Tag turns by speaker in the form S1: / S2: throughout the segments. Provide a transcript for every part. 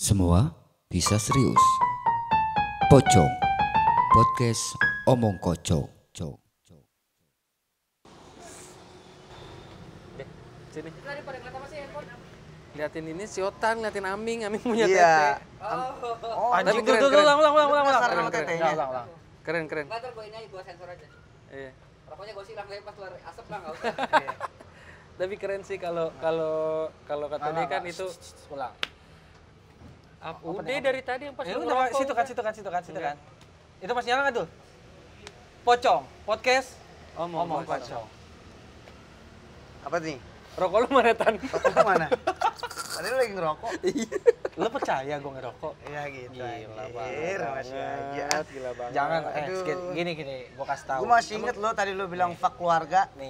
S1: Semua bisa serius. Pocong, podcast omong kocok.
S2: Sini. Liatin ini si Otan, liatin Aming punya tete.
S3: Iya.
S2: Oh,
S3: Anjing
S2: tapi keren.
S3: ulang.
S2: Keren.
S4: Ntar gue ini gue sensor aja.
S2: Iya.
S4: Rokoknya gue silang pas keluar asap lah nggak usah.
S2: Tapi keren sih kalau kata dia kan itu
S3: Ulang.
S2: Udah dari tadi yang pas lu
S3: Udah,
S2: ngerokok.
S3: situ kan. Itu pas nyala nggak tuh? Pocong, podcast
S2: Omong
S3: kocok.
S5: Apa nih?
S2: Rokok lu mana Tan?
S5: Rokok mana? Tadi lu lagi ngerokok?
S3: Lo percaya gue ngerokok?
S5: Iya gitu.
S3: Gila
S5: anjir, masih aja.
S2: Gila banget.
S3: Jangan,
S5: Aduh.
S3: gini, gue kasih tahu.
S5: Gue masih inget lo tadi lu bilang fuck keluarga.
S3: Nih.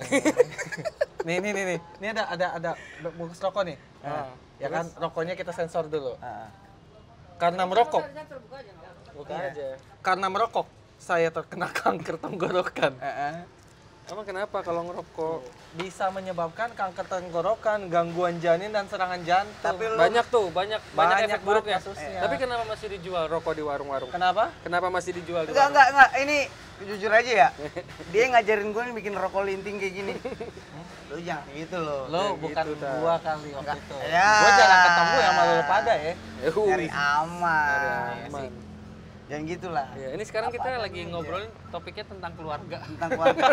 S3: Ini ada bungkus rokok nih. Ya kan, rokoknya kita sensor dulu. Karena merokok.
S4: Sensor buka aja nggak apa-apa.
S2: Buka aja.
S3: Karena merokok, saya terkena kanker tenggorokan.
S2: Emang kenapa kalau ngerokok?
S3: Bisa menyebabkan kanker tenggorokan, gangguan janin dan serangan jantung.
S5: Tapi lu
S2: Banyak efek buruknya.
S3: kasusnya.
S2: Tapi kenapa masih dijual rokok di warung-warung?
S3: Kenapa?
S2: Kenapa masih dijual di warung?
S5: enggak. Ini jujur aja ya. Dia ngajarin gue nih bikin rokok linting kayak gini. Lu jangan gitu loh.
S3: Lo
S2: Ya
S3: bukan
S2: gitu, dah.
S3: gua kali waktu itu.
S5: Ya.
S3: Gua jarang ketemu ya sama lo pada ya.
S5: Nyari aman.
S2: Aman.
S5: Jangan gitulah.
S2: Ya, ini sekarang kita lagi ngobrolin topiknya tentang keluarga.
S5: Tentang keluarga.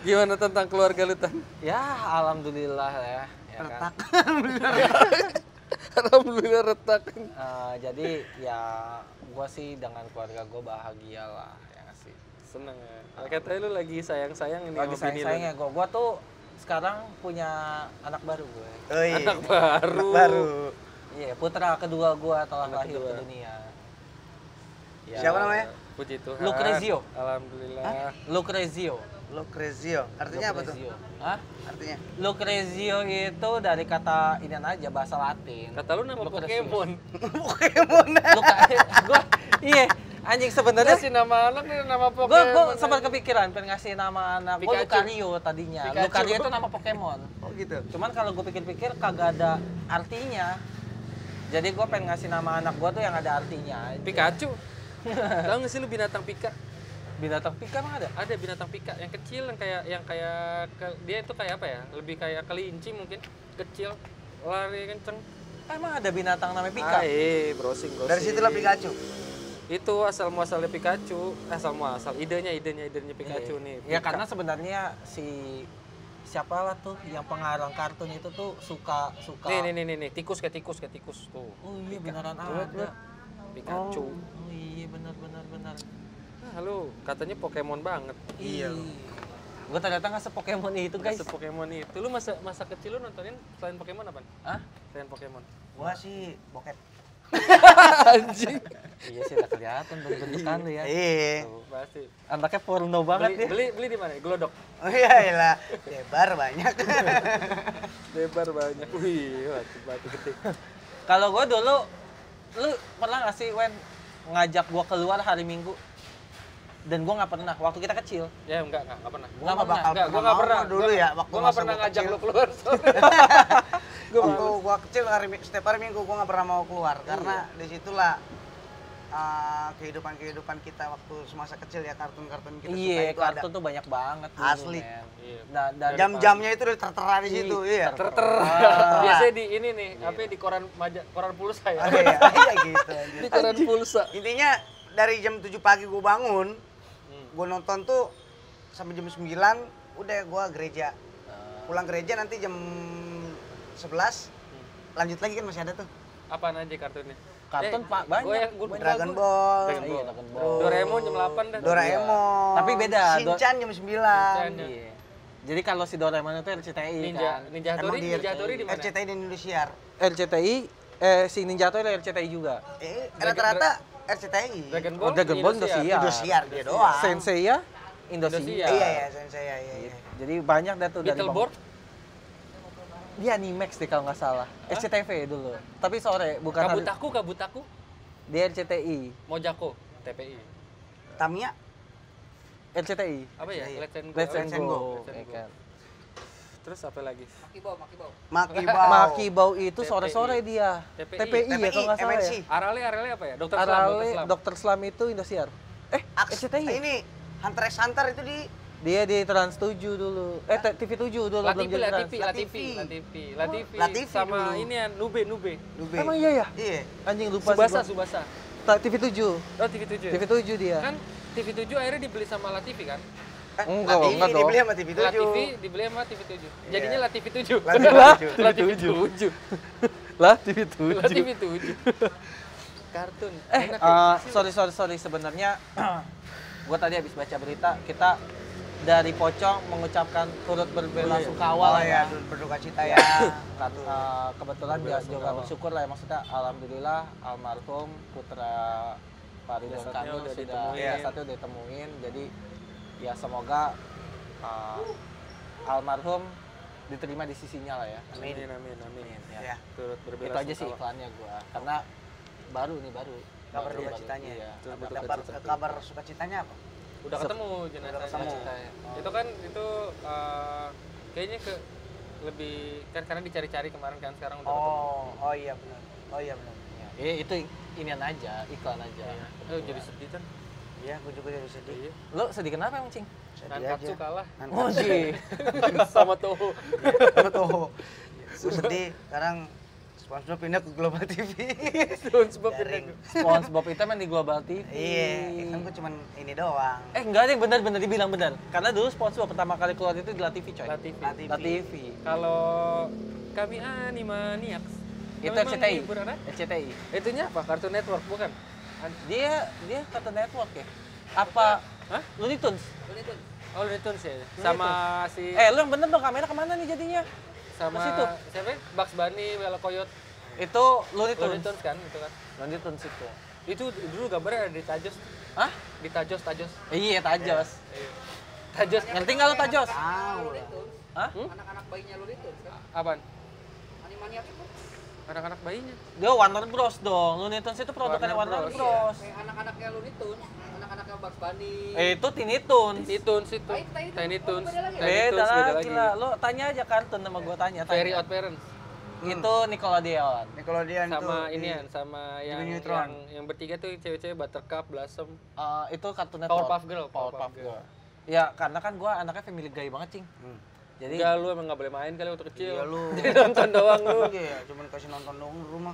S2: Gimana tentang keluarga lu, Tan?
S3: Ya, alhamdulillah ya.
S5: Retak.
S2: Alhamdulillah retak.
S3: Jadi ya gua sih dengan keluarga gua bahagia lah ya nggak sih.
S2: Seneng ya. Katanya lu lagi sayang-sayang ini
S3: Lagi
S2: sama bini lu.
S3: sayang-sayangnya gua tuh sekarang punya anak baru gue.
S2: Anak baru.
S3: Iya, putra kedua gua telah
S2: Anak
S3: lahir
S2: kedua.
S3: ke dunia. Ya,
S5: Siapa namanya?
S2: Puji Tuhan.
S3: Lucrezio.
S2: Alhamdulillah.
S3: Lucrezio.
S5: Lucrezio. Artinya apa tuh?
S3: Lucrezio. Hah?
S5: Artinya?
S3: Lucrezio itu dari kata ini aja bahasa Latin.
S2: Kata lu nama
S3: Lucrezio.
S2: Pokemon.
S5: Pokemon.
S3: Gua iya anjing sebenarnya
S2: Kasih nama anak nih nama
S3: gue
S2: Pokemon.
S3: sempat kepikiran pengen ngasih nama anak gue
S2: Pikachu.
S3: Lucario tadinya.
S2: Pikachu.
S3: Lucario itu nama Pokemon.
S5: Oh gitu.
S3: Cuman kalau gue pikir-pikir kagak ada artinya. Jadi gue pengen ngasih nama anak gue tuh yang ada artinya aja.
S2: Pikachu. Tahu nggak sih lu binatang pika?
S3: Binatang pika emang ada?
S2: Ada binatang pika yang kecil dia itu kayak apa ya? Lebih kayak kelinci mungkin, kecil, lari kenceng.
S3: Emang ada binatang namanya pika?
S2: Browsing.
S5: Dari situlah Pikachu.
S2: Itu asal muasalnya Pikachu, idenya Pikachu nih.
S3: Ya
S2: Pika.
S3: karena sebenarnya siapa lah tuh yang pengarang kartun itu tuh suka
S2: Nih, tikus kayak tikus tuh.
S3: Oh iya beneran
S2: Lihat.
S3: ada.
S2: Pikachu.
S3: Oh iya benar.
S2: Halo, katanya Pokemon banget.
S5: Iya.
S3: Gue ternyata nggak se-Pokemon itu guys.
S2: Pokemon itu. Lu masa kecil lu nontonin selain Pokemon apa?
S3: Hah?
S2: Selain Pokemon.
S5: Gua sih bokep.
S2: Anjing.
S3: Iya sih udah kelihatan bentukan lu ya.
S5: Iya.
S2: Tuh, pasti.
S3: Anaknya porno banget ya.
S2: Beli di mana? Glodok.
S5: Oh iya lah. Lebar banyak.
S2: Lebar banyak. Wih, batu gede.
S3: Kalau gue dulu, lu pernah nggak sih Wen ngajak gue keluar hari Minggu? Dan gue nggak pernah. Waktu kita kecil.
S2: Ya enggak pernah.
S5: Gua nggak bakal
S2: Enggak, gua
S5: pernah
S2: nggak pernah
S5: mau dulu ya waktu
S2: Gua nggak
S5: masa
S2: pernah
S5: gua
S2: ngajak
S5: kecil.
S2: lu keluar.
S5: Waktu gua kecil setiap hari Minggu gua nggak pernah mau keluar karena disitulah kehidupan kita waktu semasa kecil ya, kartun-kartun kita suka
S3: Iya,
S5: itu
S3: kartun
S5: ada.
S3: tuh banyak banget. Dulu,
S5: Asli.
S3: men.
S2: Iya.
S3: Dan
S5: Jam-jamnya itu udah tertera di situ, iya.
S2: Biasanya di ini nih, apa di koran pulsa ya.
S5: Iya gitu.
S2: Di koran pulsa.
S5: Intinya dari jam 7 pagi gua bangun, gua nonton tuh sampai jam 9, udah gua gereja. Pulang gereja nanti jam 11 lanjut lagi kan masih ada tuh.
S2: Apaan aja kartunnya?
S3: Kartun Pak banyak.
S5: Dragon Ball,
S3: Iya, Dragon Ball.
S2: Doraemon jam 8 dah.
S5: Doraemon.
S3: Tapi beda,
S5: Shinchan jam 9.
S3: Iya. Jadi kalau si Doraemon itu RCTI kan.
S2: Ninja
S5: Emang
S2: Hattori di mana?
S5: RCTI di Indonesia.
S3: RCTI si Ninja Hattori RCTI juga.
S5: Rata-rata RCTI.
S2: Dragon Ball.
S3: Dragon Ball Indosiar.
S5: Indosiar dia doang.
S3: Sensei ya Indosiar.
S2: Indosiar.
S5: Iya, saya iya.
S3: Jadi banyak dah tuh dari
S2: Beetleborg.
S3: Dia Animax deh kalau nggak salah. SCTV dulu. Tapi sore bukan hari.
S2: Kabutaku.
S3: Dia RCTI.
S2: Mojako, TPI.
S5: Tamiya.
S3: RCTI.
S2: Apa ya?
S5: Iya.
S2: Let's and Go.
S3: Let's and Go.
S2: Let's and
S3: Ya
S2: Go.
S3: kan.
S2: Terus apa lagi?
S4: Makibau.
S5: Makibau.
S3: itu sore-sore dia.
S2: TPI.
S3: TPI ya kalau nggak salah
S5: MNC.
S3: ya.
S2: Arale apa ya? Dokter
S3: Arale,
S2: Slam.
S3: Dokter Slam itu Indosiar. SCTI.
S5: Ini Hunter x Hunter itu di
S3: Dia di Trans 7 dulu. TV 7 dulu belum jadi Trans.
S2: Latifi sama
S5: dulu.
S2: ini ya Nube.
S3: Emang iya ya?
S5: Iya.
S3: Anjing lupa sih gua.
S2: Subasa.
S3: TV 7.
S2: Oh, TV7.
S3: TV 7 dia.
S2: Kan TV7 akhirnya dibeli sama Latifi kan?
S3: Enggak dong.
S5: Dibeli sama TV 7.
S2: Latifi dibeli sama TV7. Jadinya Latifi 7.
S5: Latifi
S2: 7.
S3: Lah TV 7.
S2: Latifi 7. Kartun.
S3: Sorry sebenarnya gua tadi habis baca berita kita dari Pocong mengucapkan turut berbela-sungkawa
S5: ya,
S3: ya.
S5: berduka cita ya.
S3: Kebetulan dia juga bersyukur lah ya, maksudnya alhamdulillah almarhum putra Pak Ridwan
S2: Jasadnya
S3: Kamil
S2: udah
S3: sudah
S2: ditemuin.
S3: jasadnya udah ditemuin. Jadi ya semoga almarhum diterima di sisinya lah ya.
S2: Amin.
S5: Ya.
S2: Turut
S3: Itu
S2: berbela
S3: aja sih iklannya gua. Karena baru.
S5: Kabar duka citanya.
S3: Iya.
S5: Kabar sukacitanya apa?
S2: Udah ketemu jenazahnya. Itu kan kayaknya lebih kan karena dicari-cari kemarin kan sekarang udah ketemu.
S5: Oh iya benar.
S3: Ya, itu inian aja, iklan aja.
S2: Jadi sedih kan.
S5: Iya, gue juga jadi sedih.
S2: Iya.
S3: Lo sedih kenapa emang, Cing?
S2: Nankatsu kalah
S3: Oh, sih.
S2: sama Toho.
S5: Tuh. Gue sedih. Sekarang SpongeBob pindah ke Global TV.
S2: SpongeBob
S5: Jaring.
S3: SpongeBob itu main di Global TV.
S5: Iya, kan gue cuman ini doang.
S3: Enggak deh, bener dibilang bener. Karena dulu SpongeBob pertama kali keluar itu di LaTV, coy.
S2: Latifi.
S3: LaTV.
S2: Kalau kami Animaniacs
S3: Itu
S2: memang
S3: RCTI.
S2: hibur anak?
S3: RCTI.
S2: Itunya apa? Cartoon Network bukan?
S3: Dia Cartoon Network ya? Apa?
S2: Hah?
S3: Looney Tunes?
S2: Oh, Looney Tunes ya. Sama si
S3: Lu yang bener dong, kamera kemana nih jadinya?
S2: sama
S3: ke situ.
S2: siapa? ya? Bugs Bunny, Wela Coyote.
S3: Itu Looney
S2: Looney
S3: Tunes.
S2: Tunes kan itu kan.
S3: Looney Tunes itu.
S2: Itu dulu gambarnya ada di Tajos.
S3: Hah?
S2: Di Tajos.
S3: Iya, Tajos.
S2: Tajos.
S3: Ngerti nggak lo Tajos?
S5: Tahu lah.
S3: Hah?
S4: Anak-anak bayinya Looney Tunes kan?
S2: Apaan?
S4: Animaniacs itu
S2: Anak-anak bayinya.
S3: Dia Warner Bros dong. Looney Tunes itu produkannya
S2: Warner
S3: Warner
S2: Bros.
S3: Bros.
S4: kayak anak-anaknya Looney Tunes, anak-anaknya Bugs Bunny.
S3: Itu Tiny Toons.
S2: Tiny Toons itu.
S4: Tiny Toons.
S2: Tiny Toons.
S4: Oh, beda lagi.
S2: Tiny Toons
S3: Beda
S2: beda
S3: lagi lah. Lo tanya aja kartun sama gua tanya.
S2: Very Odd Parents.
S3: Itu Nickelodeon.
S5: Nickelodeon tuh.
S2: Sama ini ya, sama yang
S5: Jimmy Neutron.
S2: yang bertiga tuh cewek-cewek Buttercup, Blossom.
S3: Itu Cartoon Network.
S2: Powerpuff Girl.
S3: Powerpuff Girl. Ya, karena kan gua anaknya family guy banget, Cing. Jadi
S2: Enggak, lu emang gak boleh main kali waktu kecil.
S5: Iya lu.
S2: Jadi nonton doang lu.
S5: Iya, cuman kasih nonton doang di rumah.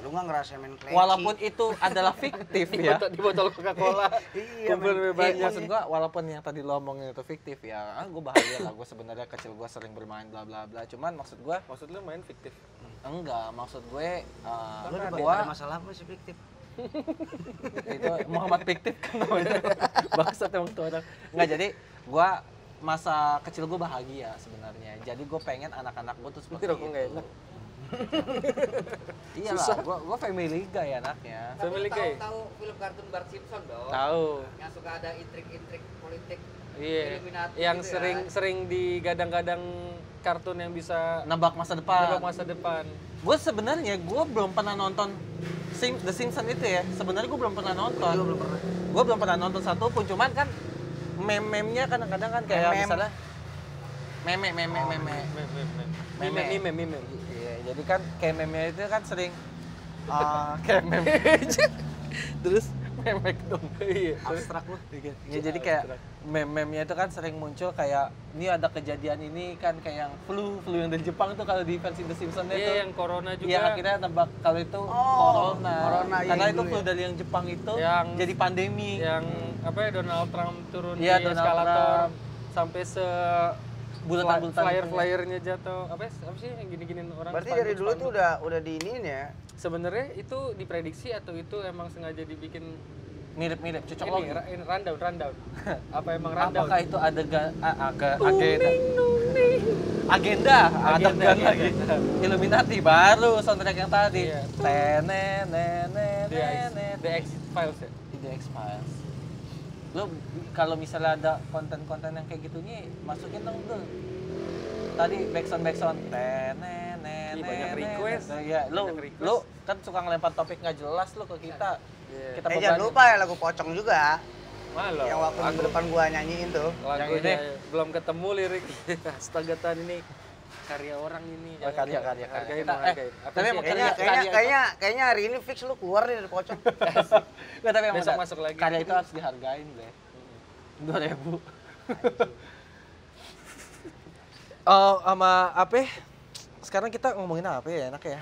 S5: Lu nggak ngerasain main kleci.
S3: walaupun itu adalah fiktif ya.
S2: Di botol Coca-Cola.
S5: Iya,
S2: Kumpul lebih banyak.
S3: Maksud gua walaupun yang tadi lo omongin itu fiktif ya, gua bahagia lah. Gua sebenarnya kecil gua sering bermain bla bla bla. Cuman maksud gua
S2: Maksud lu main fiktif?
S3: enggak, maksud gue
S5: Lu ada
S3: gua
S5: masalah apa sih fiktif?
S3: itu Muhammad fiktif kan namanya. Bangsat emang tuh orang. Enggak, jadi gua masa kecil gue bahagia sebenarnya. Jadi gue pengen anak-anak gue tuh seperti
S2: Rokok
S3: itu.
S2: nggak enak.
S3: Iya lah, gue family guy anaknya.
S2: Family Guy.
S4: Tahu film kartun Bart Simpson dong?
S2: Tahu.
S4: Yang suka ada intrik-intrik politik.
S2: Iya.
S4: Illuminati
S2: Yang
S4: gitu ya.
S2: sering digadang-gadang kartun yang bisa
S3: Nebak masa depan.
S2: nebak masa depan.
S3: Gue sebenarnya gue belum pernah nonton The Simpsons itu ya. Sebenarnya gue belum pernah nonton. Gue belum pernah nonton satu pun. Cuman kan meme-memnya kadang-kadang kan kayak misalnya meme. Iya, jadi kan kayak meme itu kan sering kayak meme. Terus meme dong. Iya, abstrak lu. Ya, jadi kayak meme-memnya itu kan sering muncul kayak ini ada kejadian ini kan kayak yang flu yang dari Jepang tuh kalau di versi The Simpsons itu.
S2: Iya, yang corona juga.
S3: Iya, akhirnya nebak kalau itu
S5: Corona,
S3: karena
S5: iya,
S3: itu
S5: dulu
S3: flu
S5: ya.
S3: dari yang Jepang itu
S2: Yang-
S3: jadi pandemi.
S2: Yang apa ya, Donald Trump turun
S3: Iya,
S2: di
S3: Donald
S2: eskalator
S3: Trump.
S2: sampai
S3: Bulatan-bulatan
S2: flyer-flyernya jatuh. Apa sih yang gini-ginin orang?
S5: Berarti dari dulu tuh udah diiniin ya.
S2: Sebenarnya itu diprediksi atau itu emang sengaja dibikin
S3: mirip-mirip cocok
S2: ini,
S3: logi.
S2: ini rundown. Apa emang rundown?
S3: Apakah itu ada agenda
S2: Agenda.
S3: lagi Illuminati baru soundtrack yang tadi
S2: Iya. The X-Files ya?
S3: The X-Files. Lo kalau misalnya ada konten-konten yang kayak gitunya masukin dong tuh. Tadi backsound.
S2: Ih, banyak request.
S3: Ya,
S2: Banyak request.
S3: lo kan suka ngelempar topik nggak jelas lo ke kita.
S2: Iya.
S3: Kita
S5: Jangan
S3: bebanin.
S5: lupa ya lagu Pocong juga.
S2: Malah.
S5: Yang waktu minggu depan gua nyanyiin tuh.
S2: Lagunya
S3: Yang
S2: belum ketemu lirik. Astaga tan ini. karya orang ini.
S3: Oh, karya.
S2: Hargain,
S3: Kita-
S2: hargain.
S3: tapi emang
S2: Apresiasi.
S5: Kayaknya hari ini fix lu keluar nih dari pocong.
S3: Nggak, tapi emang
S2: Besok
S3: benar.
S2: masuk lagi.
S3: Karya itu harus dihargain, Bre. 2.000. Sama apa? Sekarang kita ngomongin apa ya, enak ya?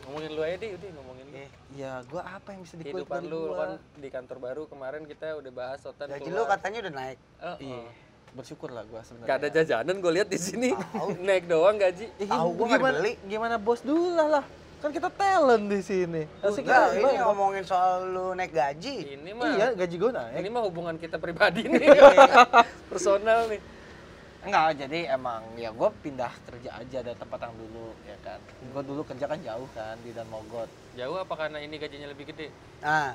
S2: Ngomongin lu aja deh, udah ngomongin lu.
S3: Ya, gua apa yang bisa dikulik
S2: Kehidupan
S3: dari
S2: lu
S3: gua?
S2: kan di kantor baru kemarin kita udah bahas Sotan
S5: Gaji lu
S2: keluar.
S5: katanya udah naik.
S2: Oh,
S3: Iya.
S2: oh.
S3: Bersyukur lah gua sebenarnya.
S2: Gak ada jajanan gue lihat di sini. Naik doang gaji.
S5: Tahu gua nggak
S3: gimana,
S5: dibeli.
S3: gimana bos dulu lah. Kan kita talent di sini. Asik
S5: Enggak,
S3: kita
S5: ini ngomongin soal lu naik gaji.
S2: Ini mah
S3: Iya, gaji gua naik.
S2: ini mah hubungan kita pribadi nih. Personal nih.
S3: Enggak, jadi emang ya gue pindah kerja aja dari tempat yang dulu ya kan. Gue dulu kerja kan jauh kan di Dan Mogot.
S2: Jauh apa karena ini gajinya lebih gede?
S5: Nah,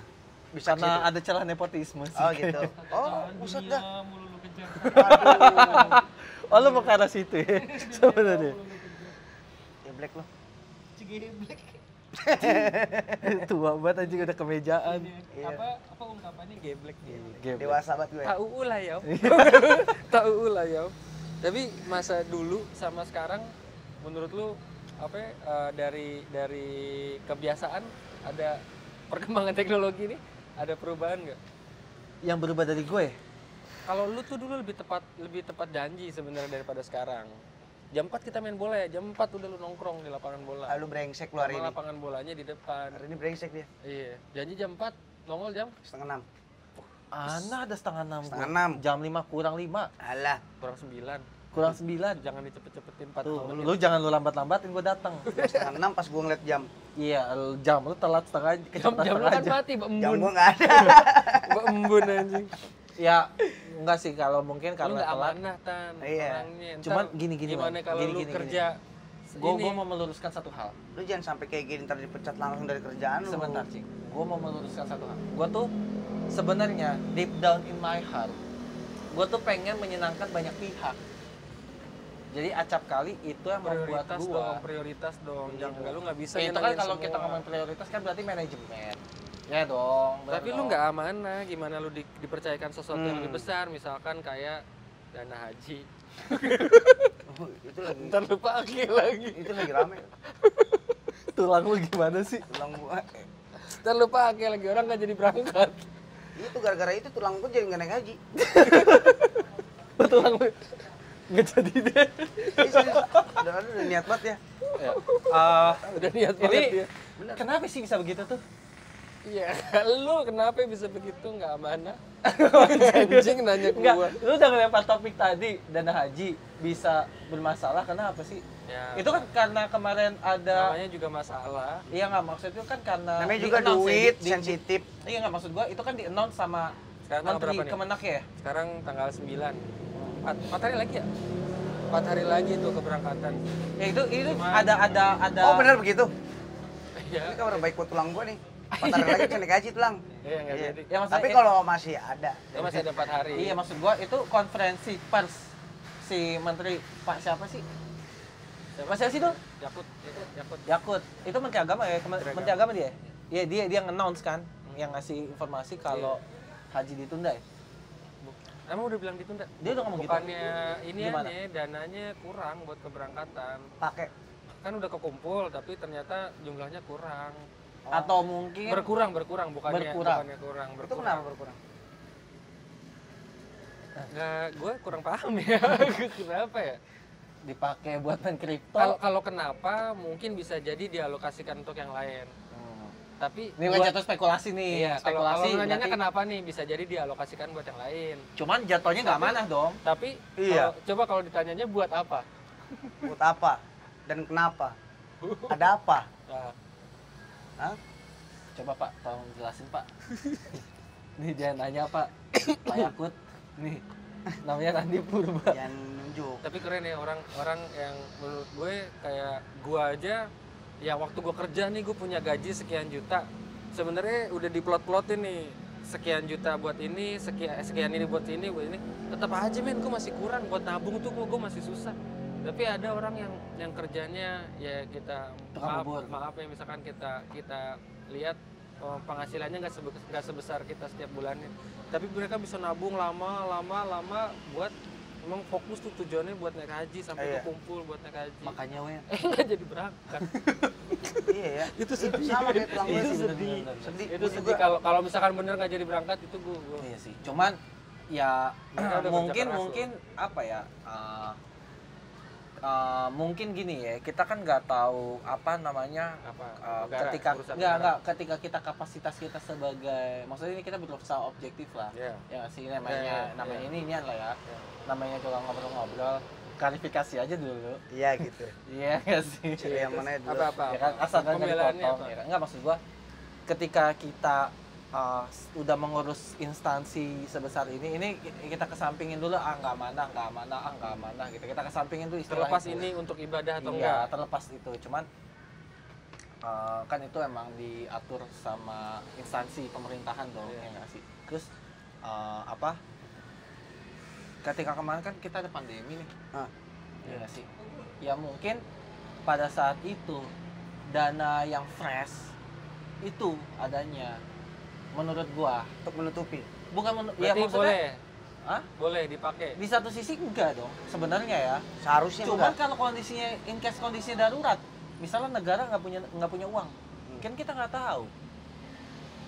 S5: bisa
S3: Karena ada celah nepotisme sih.
S5: Oh gitu. Oh, buset dah.
S2: Mulu lu kejar.
S5: Aduh.
S3: Oh lu mau ke arah situ ya sebenarnya.
S5: Geblek lu.
S3: Tua banget anjing udah kemejaan.
S5: Iya.
S2: Apa ungkapannya geblek nih?
S3: Game.
S5: Dewasa banget gue.
S2: Tahu lah ya. Tahu lah ya. Tapi masa dulu sama sekarang menurut lu apa ya, dari kebiasaan ada perkembangan teknologi nih, ada perubahan nggak?
S3: Yang berubah dari gue.
S2: Kalau lu tuh dulu lebih tepat janji sebenarnya daripada sekarang. Jam 4 kita main bola ya, jam 4 udah lu nongkrong di lapangan bola.
S5: Lu brengsek lu hari
S2: Sama
S5: ini.
S2: lapangan bolanya di depan.
S5: Hari ini brengsek dia.
S2: Iya, janji jam 4, nongol jam
S5: 5:30.
S3: Ana ada setengah 6.
S5: Setengah 6.
S3: Jam 5 kurang 5.
S5: Alah,
S2: kurang 9.
S3: Kurang 9.
S2: Jangan dicepet-cepetin 4
S3: Tuh,
S2: menit.
S3: lu jangan lu lambat-lambatin gue datang.
S5: setengah 6 pas gua ngeliat jam.
S3: Iya, jam lu telat setengah
S2: Jam lu
S3: setengah
S2: kan
S3: jam.
S2: mati,
S5: Jam
S2: embun.
S5: gua nggak ada.
S2: Embun anjing.
S3: Ya, enggak sih kalau mungkin
S2: Lu
S3: karena
S2: nggak
S3: telat.
S2: amanah Tan,
S5: Iya.
S2: orangnya. Ntar
S3: Cuman gini,
S2: gimana
S3: Man.
S2: kalau lu
S3: Gini.
S2: kerja
S3: Gue
S2: ini?
S3: mau meluruskan satu hal.
S5: Lu jangan sampai kayak gini ntar dipecat langsung dari kerjaan lu.
S3: Sebentar, Cing. Gue mau meluruskan satu hal. Gue tuh sebenarnya deep down in my heart, gue tuh pengen menyenangkan banyak pihak. Jadi acap kali itu yang membuat
S2: prioritas dong. Jangan lu nggak bisa
S3: itu kan
S2: nyenengin
S3: kalau
S2: semua.
S3: kita ngomong prioritas kan berarti manajemen. Ya dong. bener
S2: Tapi lu
S3: dong.
S2: nggak amanah, gimana lu dipercayakan sesuatu yang lebih besar, misalkan kayak dana haji.
S5: Oh, itu lagi
S2: Ntar lu pakai lagi.
S5: itu lagi rame.
S3: tulang lu gimana sih?
S5: Tulang gua.
S2: Ntar lu pakai lagi, orang nggak jadi berangkat.
S5: Itu gara-gara itu tulang gua jadi nggak naik haji.
S3: tulang lu nggak jadi deh.
S5: Ini serius. Udah niat banget ya.
S2: Udah niat banget
S3: Ini
S2: dia.
S3: kenapa sih bisa begitu tuh?
S2: Iya, lu kenapa bisa begitu nggak amanah? Anjing nanya
S3: Enggak,
S2: gua.
S3: lu udah ngelempar topik tadi dana haji bisa bermasalah kenapa sih?
S2: Ya,
S3: Itu kan karena kemarin ada
S2: namanya juga masalah.
S3: iya nggak maksud itu kan karena
S5: Namanya juga
S3: di-announce ya,
S5: duit
S3: di-
S5: sensitif.
S3: Iya nggak maksud gua itu kan di-announce sama
S2: Sekarang tanggal
S3: Menteri
S2: berapa nih?
S3: Kemenak ya.
S2: Sekarang tanggal 9. 4 hari lagi ya? 4 hari lagi tuh keberangkatan.
S3: Ya itu
S2: Cuman-
S3: ada.
S5: Oh, benar begitu.
S2: Iya.
S5: Ini kabar baik buat tulang gua nih. 4 hari lagi bisa naik haji tulang.
S2: Iya, nggak
S5: Iya.
S2: jadi.
S3: Ya maksudnya
S5: Tapi kalau masih ada.
S2: Ya, masih ada 4 hari.
S3: iya maksud gua itu konferensi pers si Menteri Pak siapa sih? Mas siapa sih tuh?
S2: Yakut.
S3: Yakut. Itu Menteri Agama ya? Menteri Agama dia? Iya dia nge-announce kan yang ngasih informasi kalau haji ditunda ya.
S2: Emang udah bilang ditunda?
S3: Dia udah ngomong gitu?
S2: Bukannya ini
S3: Gimana?
S2: aja, dananya kurang buat keberangkatan.
S5: Pakai.
S2: Kan udah kekumpul, tapi ternyata jumlahnya kurang.
S3: Atau mungkin
S2: Berkurang, bukannya
S3: Berkurang.
S2: bukannya kurang.
S5: Itu kenapa berkurang?
S2: Nggak, gue kurang paham ya. Kenapa ya?
S3: dipakai buat main kripto.
S2: Kalau kenapa mungkin bisa jadi dialokasikan untuk yang lain. Tapi
S3: Ini kan jatuh spekulasi nih.
S2: iya, kalau nanyanya
S3: berarti-
S2: kenapa nih bisa jadi dialokasikan buat yang lain.
S3: Cuman jatuhnya nggak amanah dong.
S2: Tapi
S5: Iya.
S2: kalau ditanyanya buat apa?
S5: Buat apa? Dan kenapa? Ada apa?
S2: Nah,
S5: Hah?
S3: Coba Pak, tolong jelasin Pak. Nih dia nanya Pak, Pak Yakut. Nih, namanya Randi Purba.
S5: Yang nunjuk.
S2: tapi keren ya orang yang menurut gue kayak gue aja ya waktu gue kerja nih gue punya gaji sekian juta sebenarnya udah diplot-plotin nih sekian juta buat ini sekian ini buat ini tetap aja men gue masih kurang buat nabung tuh gue masih susah tapi ada orang yang kerjanya ya kita
S3: Tukang bubur.
S2: maaf ya misalkan kita lihat penghasilannya nggak sebesar kita setiap bulannya tapi mereka bisa nabung lama buat emang fokus tuh tujuannya buat naik haji sampai
S5: Iya.
S2: tuh kumpul buat naik haji.
S3: Makanya Wen.
S2: Nggak jadi berangkat.
S5: Iya ya.
S2: Itu sedih.
S5: Sama kayak tulang gue
S2: Itu
S5: sih.
S2: sedih.
S5: Sedih.
S2: Itu
S5: Gua
S2: sedih
S5: juga.
S2: kalau misalkan bener nggak jadi berangkat itu gue.
S3: Iya sih. Cuman ya
S2: Mereka udah kerja keras
S3: mungkin apa ya? Mungkin gini ya, kita kan nggak tahu apa namanya
S2: Apa? Negara,
S3: ketika
S2: urusan
S3: nggak
S2: negara.
S3: ketika kita kapasitas kita sebagai, maksudnya ini kita berusaha objektif lah.
S2: Iya.
S3: Ya nggak sih namanya
S2: Iya.
S3: ini lah ya.
S2: Iya.
S3: Namanya juga ngobrol-ngobrol, klarifikasi aja dulu.
S5: Iya gitu.
S3: Iya nggak sih?
S5: Ciri yang mana dulu.
S2: Apa?
S3: Ya kan asal kan dari
S2: Pembelaannya
S3: potong
S2: apa?
S3: ya kan. Nggak, maksud gua ketika kita udah mengurus instansi sebesar ini kita kesampingin dulu nggak amanah gitu, kita kesampingin dulu istilah
S2: Terlepas
S3: itu.
S2: ini untuk ibadah atau
S3: Iya,
S2: enggak?
S3: terlepas itu, cuman kan itu emang diatur sama instansi pemerintahan dong,
S2: Iya.
S3: ya nggak sih. Terus ketika kemarin kan kita ada pandemi nih,
S5: Ah.
S3: ya nggak sih. Ya mungkin pada saat itu dana yang fresh itu adanya, menurut gua
S5: Untuk menutupi.
S3: bukan
S2: Berarti boleh,
S3: Hah?
S2: boleh dipakai.
S3: Di satu sisi enggak dong sebenarnya ya.
S5: Seharusnya
S3: Cuman
S5: enggak.
S3: kalau kondisinya in case kondisi darurat, misalnya negara nggak punya uang, kan kita nggak tahu,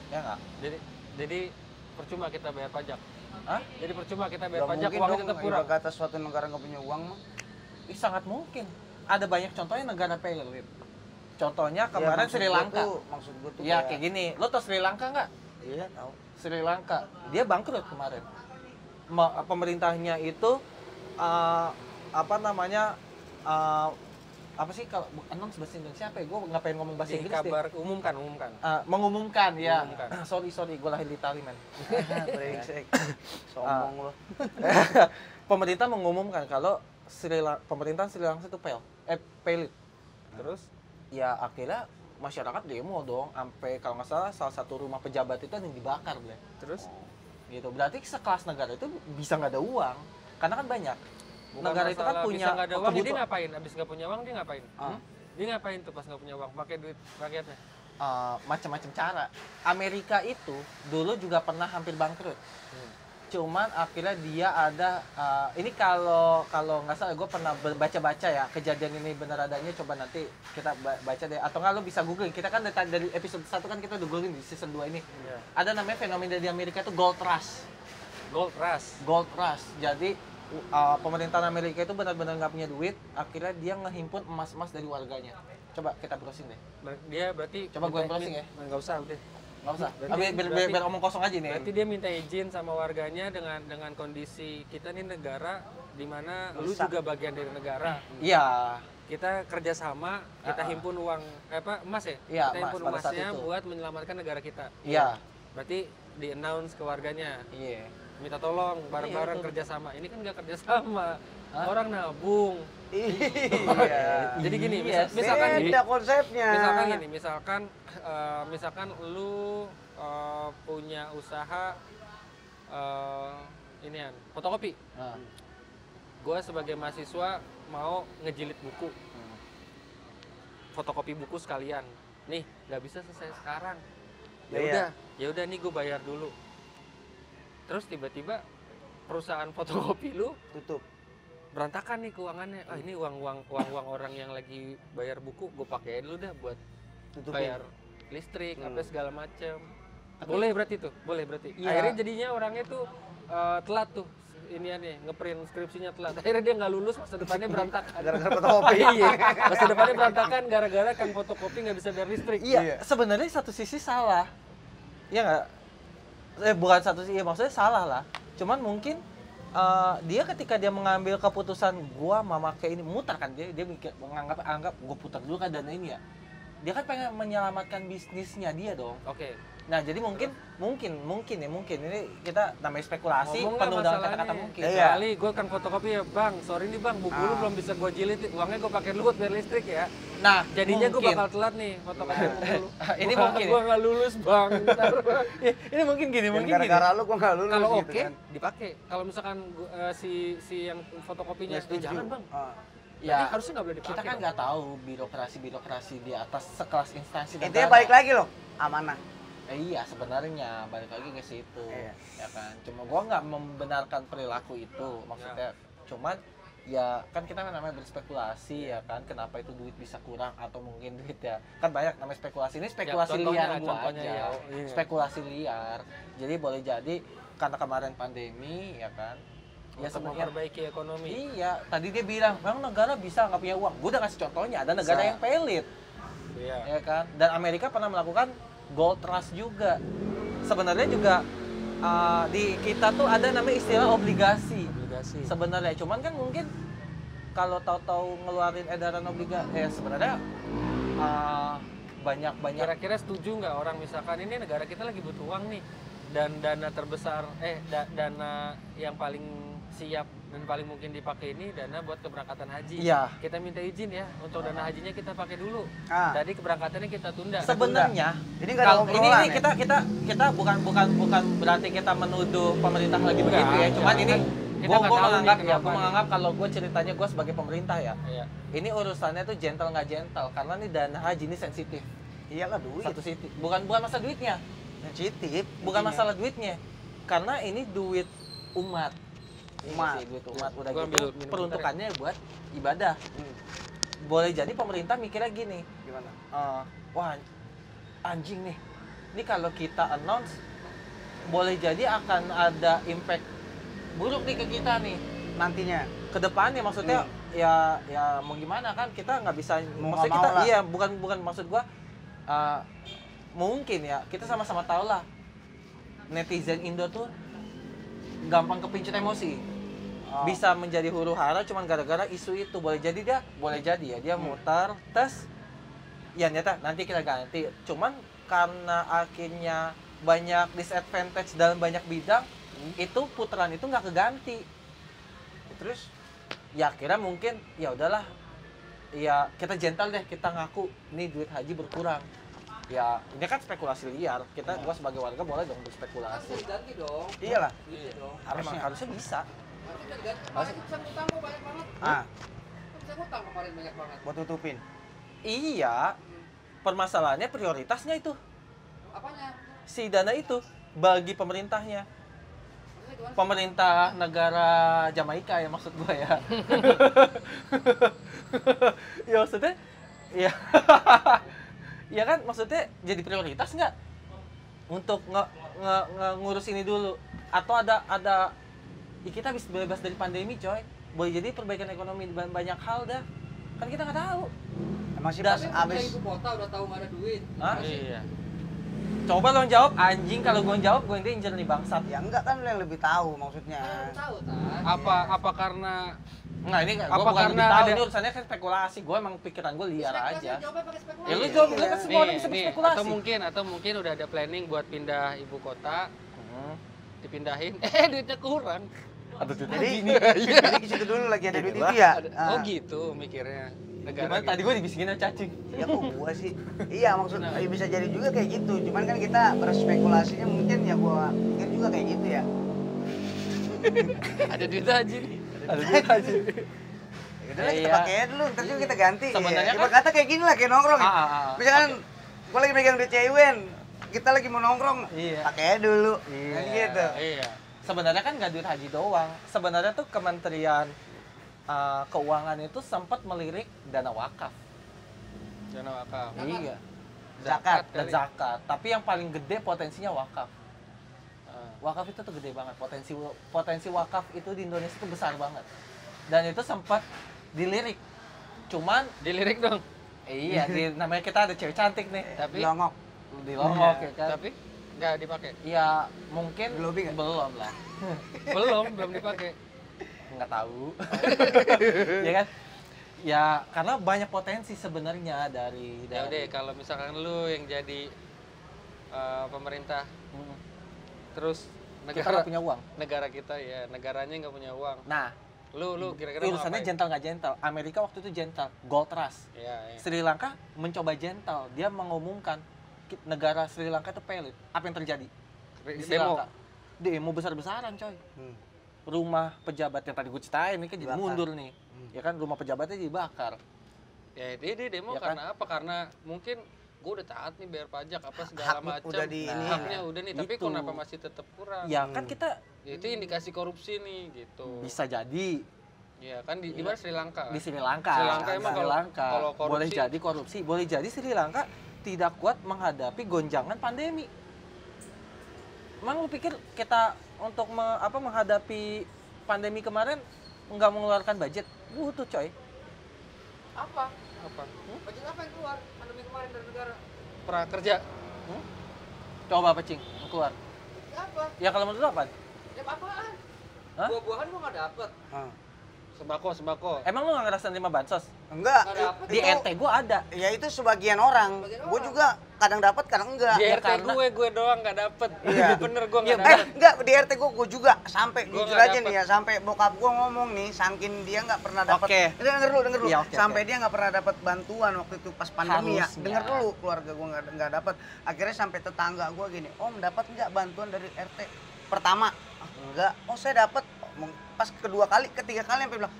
S3: ya nggak?
S2: Jadi percuma kita bayar pajak.
S3: Hah?
S2: Jadi percuma kita bayar
S5: Gak
S2: pajak,
S5: mungkin
S2: uangnya
S5: dong,
S2: tetap kurang.
S5: ibarat kata suatu negara nggak punya uang mah.
S3: Sangat mungkin. Ada banyak contohnya negara pelit. Contohnya
S5: Ya,
S3: kemarin
S5: maksud
S3: Sri
S5: gua
S3: Lanka.
S5: tuh- Maksud gue tuh
S3: Ya kayak gini, lo tau Sri Lanka nggak?
S5: Iya tahu.
S3: Sri Lanka, dia bangkrut kemarin. Pemerintahnya itu apa namanya? Apa sih kalau announce bahasa Indonesia apa ya? Gue ngapain ngomong bahasa
S2: Di
S3: Inggris deh.
S2: kabar umumkan.
S3: Mengumumkan ya.
S2: Mengumumkan.
S3: Sorry, gue lahir di Itali, men.
S5: Brengsek. Sombong lo.
S3: Pemerintah mengumumkan kalau pemerintahan Sri Lanka itu pelit.
S2: Terus
S3: Ya akhirnya masyarakat demo dong, sampai kalau nggak salah satu rumah pejabat itu ada yang dibakar, Bre.
S2: terus
S3: Gitu. Berarti sekelas negara itu bisa nggak ada uang, karena kan banyak.
S2: bukan
S3: Negara itu kan
S2: masalah
S3: punya
S2: bisa nggak ada uang, dia
S3: kebutuhan.
S2: ngapain? Abis nggak punya uang dia ngapain?
S5: Ah.
S2: Dia ngapain tuh pas nggak punya uang? Pakai duit rakyatnya.
S3: Macam-macam cara. Amerika itu dulu juga pernah hampir bangkrut. Cuman akhirnya dia ada ini kalau nggak salah gue pernah baca-baca ya, kejadian ini benar adanya, coba nanti kita baca deh, atau nggak lo bisa googling. Kita kan dari episode 1 kan kita udah googling di season 2 ini.
S2: Iya.
S3: Ada namanya fenomena di Amerika itu gold rush.
S2: Gold rush.
S3: Gold rush. Jadi pemerintahan Amerika itu benar-benar nggak punya duit, akhirnya dia ngehimpun emas-emas dari warganya. Coba kita browsing deh.
S2: Dia berarti
S3: Coba gue browsing ya.
S2: Nggak usah udah.
S3: Nggak usah.
S2: Berarti-
S3: Biar omong kosong aja nih.
S2: Berarti dia minta izin sama warganya dengan kondisi kita nih negara di mana lu
S5: Rusak.
S2: juga bagian dari negara.
S3: Iya.
S2: Kita kerjasama, kita himpun uang emas ya?
S3: Iya,
S2: Kita himpun
S3: emas pada saat
S2: emasnya
S3: itu.
S2: buat menyelamatkan negara kita.
S3: Iya.
S2: Berarti di announce ke warganya,
S3: Iya.
S2: minta tolong bareng-bareng
S3: Iya, betul.
S2: kerjasama. Ini kan nggak kerjasama,
S3: Hah?
S2: orang nabung.
S5: Iya.
S2: Jadi gini,
S3: Iya,
S2: misalkan
S5: Beda konsepnya.
S2: misalkan lu punya usaha inian fotokopi.
S3: Nah.
S2: Gue sebagai mahasiswa mau ngejilid buku, fotokopi buku sekalian. Nih, nggak bisa selesai sekarang.
S5: Iya.
S2: Ya udah nih gue bayar dulu. Terus tiba-tiba perusahaan fotokopi lu
S5: Tutup.
S2: berantakan nih keuangannya. Ah ini uang orang yang lagi bayar buku gue pakai dulu dah buat
S5: Tutupin.
S2: bayar listrik apa segala macem.
S3: Tapi-
S2: Boleh berarti tuh, boleh berarti.
S3: Iya.
S2: Akhirnya jadinya orangnya tuh telat tuh iniannya ngeprint skripsinya telat. Akhirnya dia nggak lulus, masa depannya berantakan.
S5: Gara-gara fotokopi.
S2: Iya, masa depannya berantakan gara-gara kan fotokopi nggak bisa bayar listrik.
S3: Iya, sebenarnya satu sisi salah. Iya nggak? Bukan satu sisi, maksudnya salah lah. Cuman mungkin dia ketika dia mengambil keputusan gua memakai ini, mutar kan dia mikir anggap gua putar dulu kan dana ini ya. Dia kan pengen menyelamatkan bisnisnya dia dong.
S2: Oke.
S3: Nah, jadi mungkin ini kita namanya spekulasi,
S2: Ngomong lah
S3: penuh dengan
S2: masalahnya.
S3: kata-kata mungkin.
S5: Iya.
S2: Kecuali gue kan fotokopi ya bang, sorry nih bang, buku lu belum bisa gue jilid, uangnya gue pakai dulu buat bayar listrik ya.
S3: Nah,
S2: Jadinya gue
S3: mungkin.
S2: bakal telat nih fotokopi buku lu.
S3: Ini mungkin.
S2: Gue nggak lulus bang. Ntar.
S3: Ini mungkin gini,
S5: Dan
S3: mungkin gini.
S5: gara-gara lu gua nggak lulus
S2: Kalau
S5: gitu
S2: oke
S5: kan.
S2: dipakai. Kalau misalkan si yang fotokopinya
S5: Nggak setuju.
S2: jangan bang.
S5: Ah.
S2: Ya,
S3: Ya,
S2: harusnya nggak boleh dipakai.
S3: kita kan
S2: dong.
S3: nggak tahu birokrasi di atas sekelas instansi negara.
S5: Intinya balik lagi loh, amanah.
S3: Iya, sebenarnya balik lagi ke situ.
S5: Iya.
S3: Ya kan. Cuma gua nggak membenarkan perilaku itu. Maksudnya Cuman ya kan kita kan namanya berspekulasi ya kan, kenapa itu duit bisa kurang atau mungkin duit ya kan banyak namanya spekulasi, ini spekulasi liar gua aja
S2: ya. Iya.
S3: spekulasi liar. Jadi boleh jadi karena kemarin pandemi ya kan ya
S2: Untuk
S3: sebenarnya
S2: memperbaiki ekonomi.
S3: iya tadi dia bilang bang negara bisa nggak punya uang, gua udah kasih contohnya ada negara
S5: Bisa.
S3: yang pelit
S2: Iya.
S3: ya kan, dan Amerika pernah melakukan gold rush juga. Sebenarnya juga di kita tuh ada namanya istilah obligasi sebenarnya, cuman kan mungkin kalau tahu-tahu ngeluarin edaran obligasi sebenarnya banyak
S2: Kira-kira setuju nggak orang misalkan ini negara kita lagi butuh uang nih dan dana terbesar dana yang paling siap dan paling mungkin dipakai ini dana buat keberangkatan haji.
S3: Iya.
S2: Kita minta izin ya untuk dana hajinya kita pakai dulu.
S5: Ah.
S2: Jadi keberangkatannya kita tunda.
S3: sebenarnya.
S5: Ini nggak ada
S3: Kalau ini
S5: obrolan ya?
S3: kita bukan berarti kita menuduh pemerintah lagi
S2: Enggak,
S3: begitu ya. Cuman
S2: enggak.
S3: ini
S2: Kita
S3: gue
S2: nggak tahu nih
S3: menganggap ya,
S2: kenapa
S3: gue
S2: nih.
S3: menganggap kalau gue ceritanya gue sebagai pemerintah ya.
S2: Iya.
S3: Ini urusannya tuh gentle nggak gentle karena nih dana haji ini sensitif.
S5: Iyalah duit.
S3: Satu sisi. Bukan masalah duitnya.
S5: Sensitif.
S3: Bukan
S5: intinya.
S3: masalah duitnya. Karena ini duit umat.
S5: Umat.
S3: Ini sih, duit umat udah
S2: Gua
S3: gitu
S2: ambil minum
S3: peruntukannya buat ibadah. Boleh jadi pemerintah mikirnya gini.
S5: Gimana?
S3: Wah anjing nih. Ini kalau kita announce boleh jadi akan ada impact buruk nih ke kita nih.
S5: Nantinya.
S3: Ke depannya maksudnya ya mau gimana kan kita nggak bisa
S5: Mau
S3: maksudnya
S5: nggak
S3: kita
S5: mau lah.
S3: iya bukan maksud gua mungkin ya kita sama-sama tahu lah netizen Indo tuh gampang kepincut emosi. Bisa menjadi huru hara cuman gara-gara isu itu. Boleh jadi ya dia mutar tes ya nanti kita ganti. Cuman karena akhirnya banyak disadvantage dalam banyak bidang itu putaran itu nggak keganti. Terus ya akhirnya mungkin ya udahlah ya kita gentle deh, kita ngaku nih duit haji berkurang. Ya ini kan spekulasi liar, gua sebagai warga boleh dong berspekulasi.
S4: Harus ganti dong.
S5: Iyalah.
S4: Iya dong.
S3: Harusnya bisa.
S4: Harusnya diganti. Kemarin bisa ngutang kok banyak banget. Bisa ngutang kemarin banyak banget.
S5: Buat tutupin.
S3: Iya, permasalahannya prioritasnya itu
S4: Apanya?
S3: si dana itu bagi pemerintahnya.
S4: Maksudnya gimana?
S3: Pemerintah negara Jamaika ya maksud gua ya. Ya maksudnya ya ya kan maksudnya jadi prioritas nggak untuk ngurus ini dulu atau ada ya kita bisa bebas dari pandemi coy, boleh jadi perbaikan ekonomi banyak hal dah kan kita nggak tahu.
S5: Emang sih
S3: Dan
S5: pas
S4: Tapi
S5: abis
S4: ibu kota udah tahu nggak ada duit.
S3: Hah?
S2: Iya.
S3: Coba lo jawab anjing, kalau gue jawab gue yang danger nih bangsat.
S5: ya enggak kan lu yang lebih tahu maksudnya.
S4: Kan tahu kan?
S2: Apa karena
S3: Enggak, ini gue
S2: Apa
S3: bukan
S2: karena
S3: lebih tahu,
S2: ada-
S3: ini urusannya kan spekulasi. Gue emang pikiran gue liar
S4: Spekulasi,
S3: aja.
S4: jawabnya pakai spekulasi.
S3: Ya lu
S5: Iya.
S3: jawab, lu kan semua orang bisa
S2: nih,
S3: berspekulasi.
S2: atau mungkin udah ada planning buat pindah ibu kota, dipindahin duitnya kurang.
S3: Aduh,
S5: Jadi jadi ke situ dulu lagi ada duit itu ya.
S2: Oh gitu mikirnya. Negara
S3: Gimana
S2: gitu.
S3: tadi gue dibisikin sama cacing.
S5: Ya kok gua sih. Iya maksudnya bisa jadi juga kayak gitu. Cuman kan kita berspekulasinya mungkin ya gua pikir juga kayak gitu ya.
S2: Ada duit aja nih.
S3: Aduh, duit aja.
S5: Ya udah lah, kita
S3: Iya.
S5: pakai aja dulu, ntar juga kita ganti.
S3: Sebenarnya
S5: Ibarat
S3: kan-
S5: kata kayak gini lah kayak nongkrong. Ya.
S3: Ah.
S5: Misalkan gua lagi megang duit cewek, kita lagi mau nongkrong,
S3: Iya.
S5: pakai aja dulu.
S3: Iya.
S5: Kan gitu.
S2: Iya.
S3: Sebenarnya kan nggak duit haji doang. Sebenarnya tuh Kementerian Keuangan itu sempat melirik dana wakaf.
S2: Dana wakaf.
S3: Iya.
S5: Zakat.
S3: Dan
S2: kali.
S3: zakat. Tapi yang paling gede potensinya wakaf.
S2: Ah.
S3: Wakaf itu tuh gede banget. Potensi wakaf itu di Indonesia tuh besar banget. Dan itu sempat dilirik. Cuman
S2: Dilirik dong.
S3: iya, namanya kita ada cewek cantik nih.
S2: Tapi
S5: Longok.
S3: Di Lombok ya kan.
S2: tapi nggak dipakai.
S3: Ya mungkin
S5: Di lobby nggak?
S3: belum lah.
S2: Belum dipakai.
S3: Nggak tahu. Ya kan? Ya karena banyak potensi sebenarnya dari
S2: Ya udah kalau misalkan lu yang jadi pemerintah
S3: Hmm.
S2: terus
S3: Kita
S2: negara
S3: nggak punya uang.
S2: negara kita ya negaranya nggak punya uang.
S3: Nah,
S2: Lu kira-kira mau
S3: urusannya
S2: ngapain?
S3: gentle nggak gentle. Amerika waktu itu gentle, gold rush.
S2: Iya, iya.
S3: Sri Lanka mencoba gentle. Dia mengumumkan negara Sri Lanka itu pelit. Apa yang terjadi? Di Sri
S2: Demo.
S3: Lanka. Demo besar-besaran, coy.
S5: Hmm.
S3: Rumah pejabat yang tadi gue ceritain ini kan jadi
S5: Dibakar.
S3: mundur nih. Ya kan rumah pejabatnya dibakar.
S2: Ya dia demo
S3: Ya kan?
S2: karena apa? Karena mungkin gue udah taat nih bayar pajak apa segala
S5: Hak
S2: macam.
S5: udah di ini.
S2: Haknya udah nih, tapi
S3: Gitu.
S2: kenapa masih tetap kurang?
S3: Ya kan kita
S2: Ya, itu indikasi korupsi nih gitu.
S3: bisa jadi
S2: Iya kan di mana Sri Lanka.
S3: Di Sri Lanka.
S2: Sri Lanka emang
S3: Sri Lanka.
S2: kalau korupsi,
S3: boleh jadi korupsi, boleh jadi Sri Lanka tidak kuat menghadapi gonjangan pandemi. Emang lu pikir kita untuk menghadapi pandemi kemarin nggak mengeluarkan budget? Butuh coy.
S4: Apa?
S2: apa?
S4: Budget apa yang keluar pandemi kemarin dari negara?
S2: Prakerja.
S3: Coba apa Cing? Yang keluar.
S4: Budget apa?
S3: Ya kalau menurut lu apa?
S4: Ya apaan?
S3: Hah?
S4: Buah-buahan gua nggak dapet.
S2: Sembako.
S3: Emang lu nggak ngerasain terima bansos?
S5: Enggak.
S4: Nggak dapet.
S3: Di RT gua ada.
S5: Ya itu sebagian orang.
S4: Sebagian
S5: Gue
S4: orang.
S5: juga kadang dapat, kadang enggak.
S2: Di
S3: Ya,
S2: RT
S3: karena-
S2: gue doang nggak dapet.
S5: Iya.
S2: Bener gue
S3: Iya,
S2: nggak dapet.
S5: Enggak, di RT gue juga sampai
S2: Gua
S5: jujur
S2: nggak
S5: aja
S2: dapet.
S5: nih ya, sampai bokap gue ngomong nih, saking dia nggak pernah dapat.
S3: Oke.
S5: Denger dulu.
S3: Iya, oke,
S5: Sampai
S3: oke.
S5: dia nggak pernah dapat bantuan waktu itu pas pandemi
S3: Harusnya.
S5: ya. Denger dulu, keluarga gue nggak dapat. Akhirnya sampai tetangga gue gini, Om dapat nggak bantuan dari RT pertama? "Ah, enggak. Oh saya dapat. Pas kedua kali, ketiga kali sampai bilang,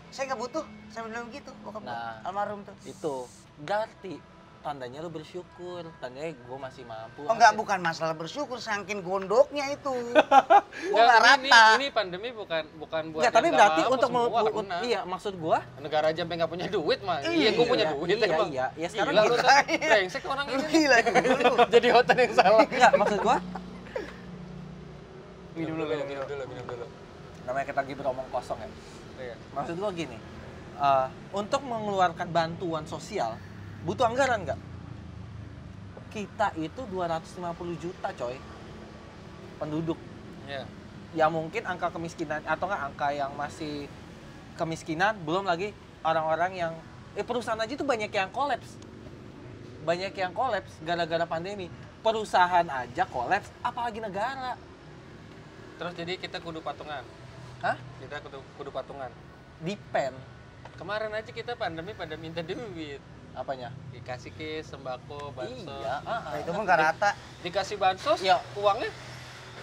S5: saya nggak butuh. Saya bilang gitu, bokap gue,
S3: Nah.
S5: almarhum tuh.
S3: Itu berarti tandanya lu bersyukur, tandanya gue masih mampu.
S5: Oh enggak, bukan masalah bersyukur, saking gondoknya itu. Gue
S2: Nggak,
S5: nggak rata.
S2: ini pandemi bukan buat
S3: Enggak, tapi
S2: yang
S3: berarti
S2: mampu,
S3: untuk
S2: semua kena.
S3: iya, maksud gua
S2: Negara aja sampai nggak punya duit mah.
S5: Iya,
S2: Iya, gue punya
S3: iya,
S2: duit
S3: iya,
S2: emang.
S3: iya. Ya, sekarang
S2: Gila lu
S5: gitu.
S2: tuh. Brengsek orang
S5: Lu
S2: ini.
S5: gila dulu.
S2: Jadi hotel yang salah.
S3: enggak, maksud gua
S2: Minum dulu.
S3: namanya kita lagi beromong kosong ya.
S2: Iya.
S3: Maksud gua gini, untuk mengeluarkan bantuan sosial butuh anggaran nggak? Kita itu 250 juta coy penduduk.
S2: Iya.
S3: Ya mungkin angka kemiskinan atau nggak angka yang masih kemiskinan, belum lagi orang-orang yang perusahaan aja tuh banyak yang kolaps. Banyak yang kolaps gara-gara pandemi. Perusahaan aja kolaps, apalagi negara.
S2: Terus jadi kita kudu patungan.
S3: Hah?
S2: Kita kudu patungan.
S3: Depend.
S2: Kemarin aja kita pandemi pada minta duit.
S3: Apanya?
S2: Dikasih ke sembako, bansos.
S3: Iya,
S5: Nah, itu pun nggak rata.
S2: Dikasih bansos,
S3: Ya.
S2: uangnya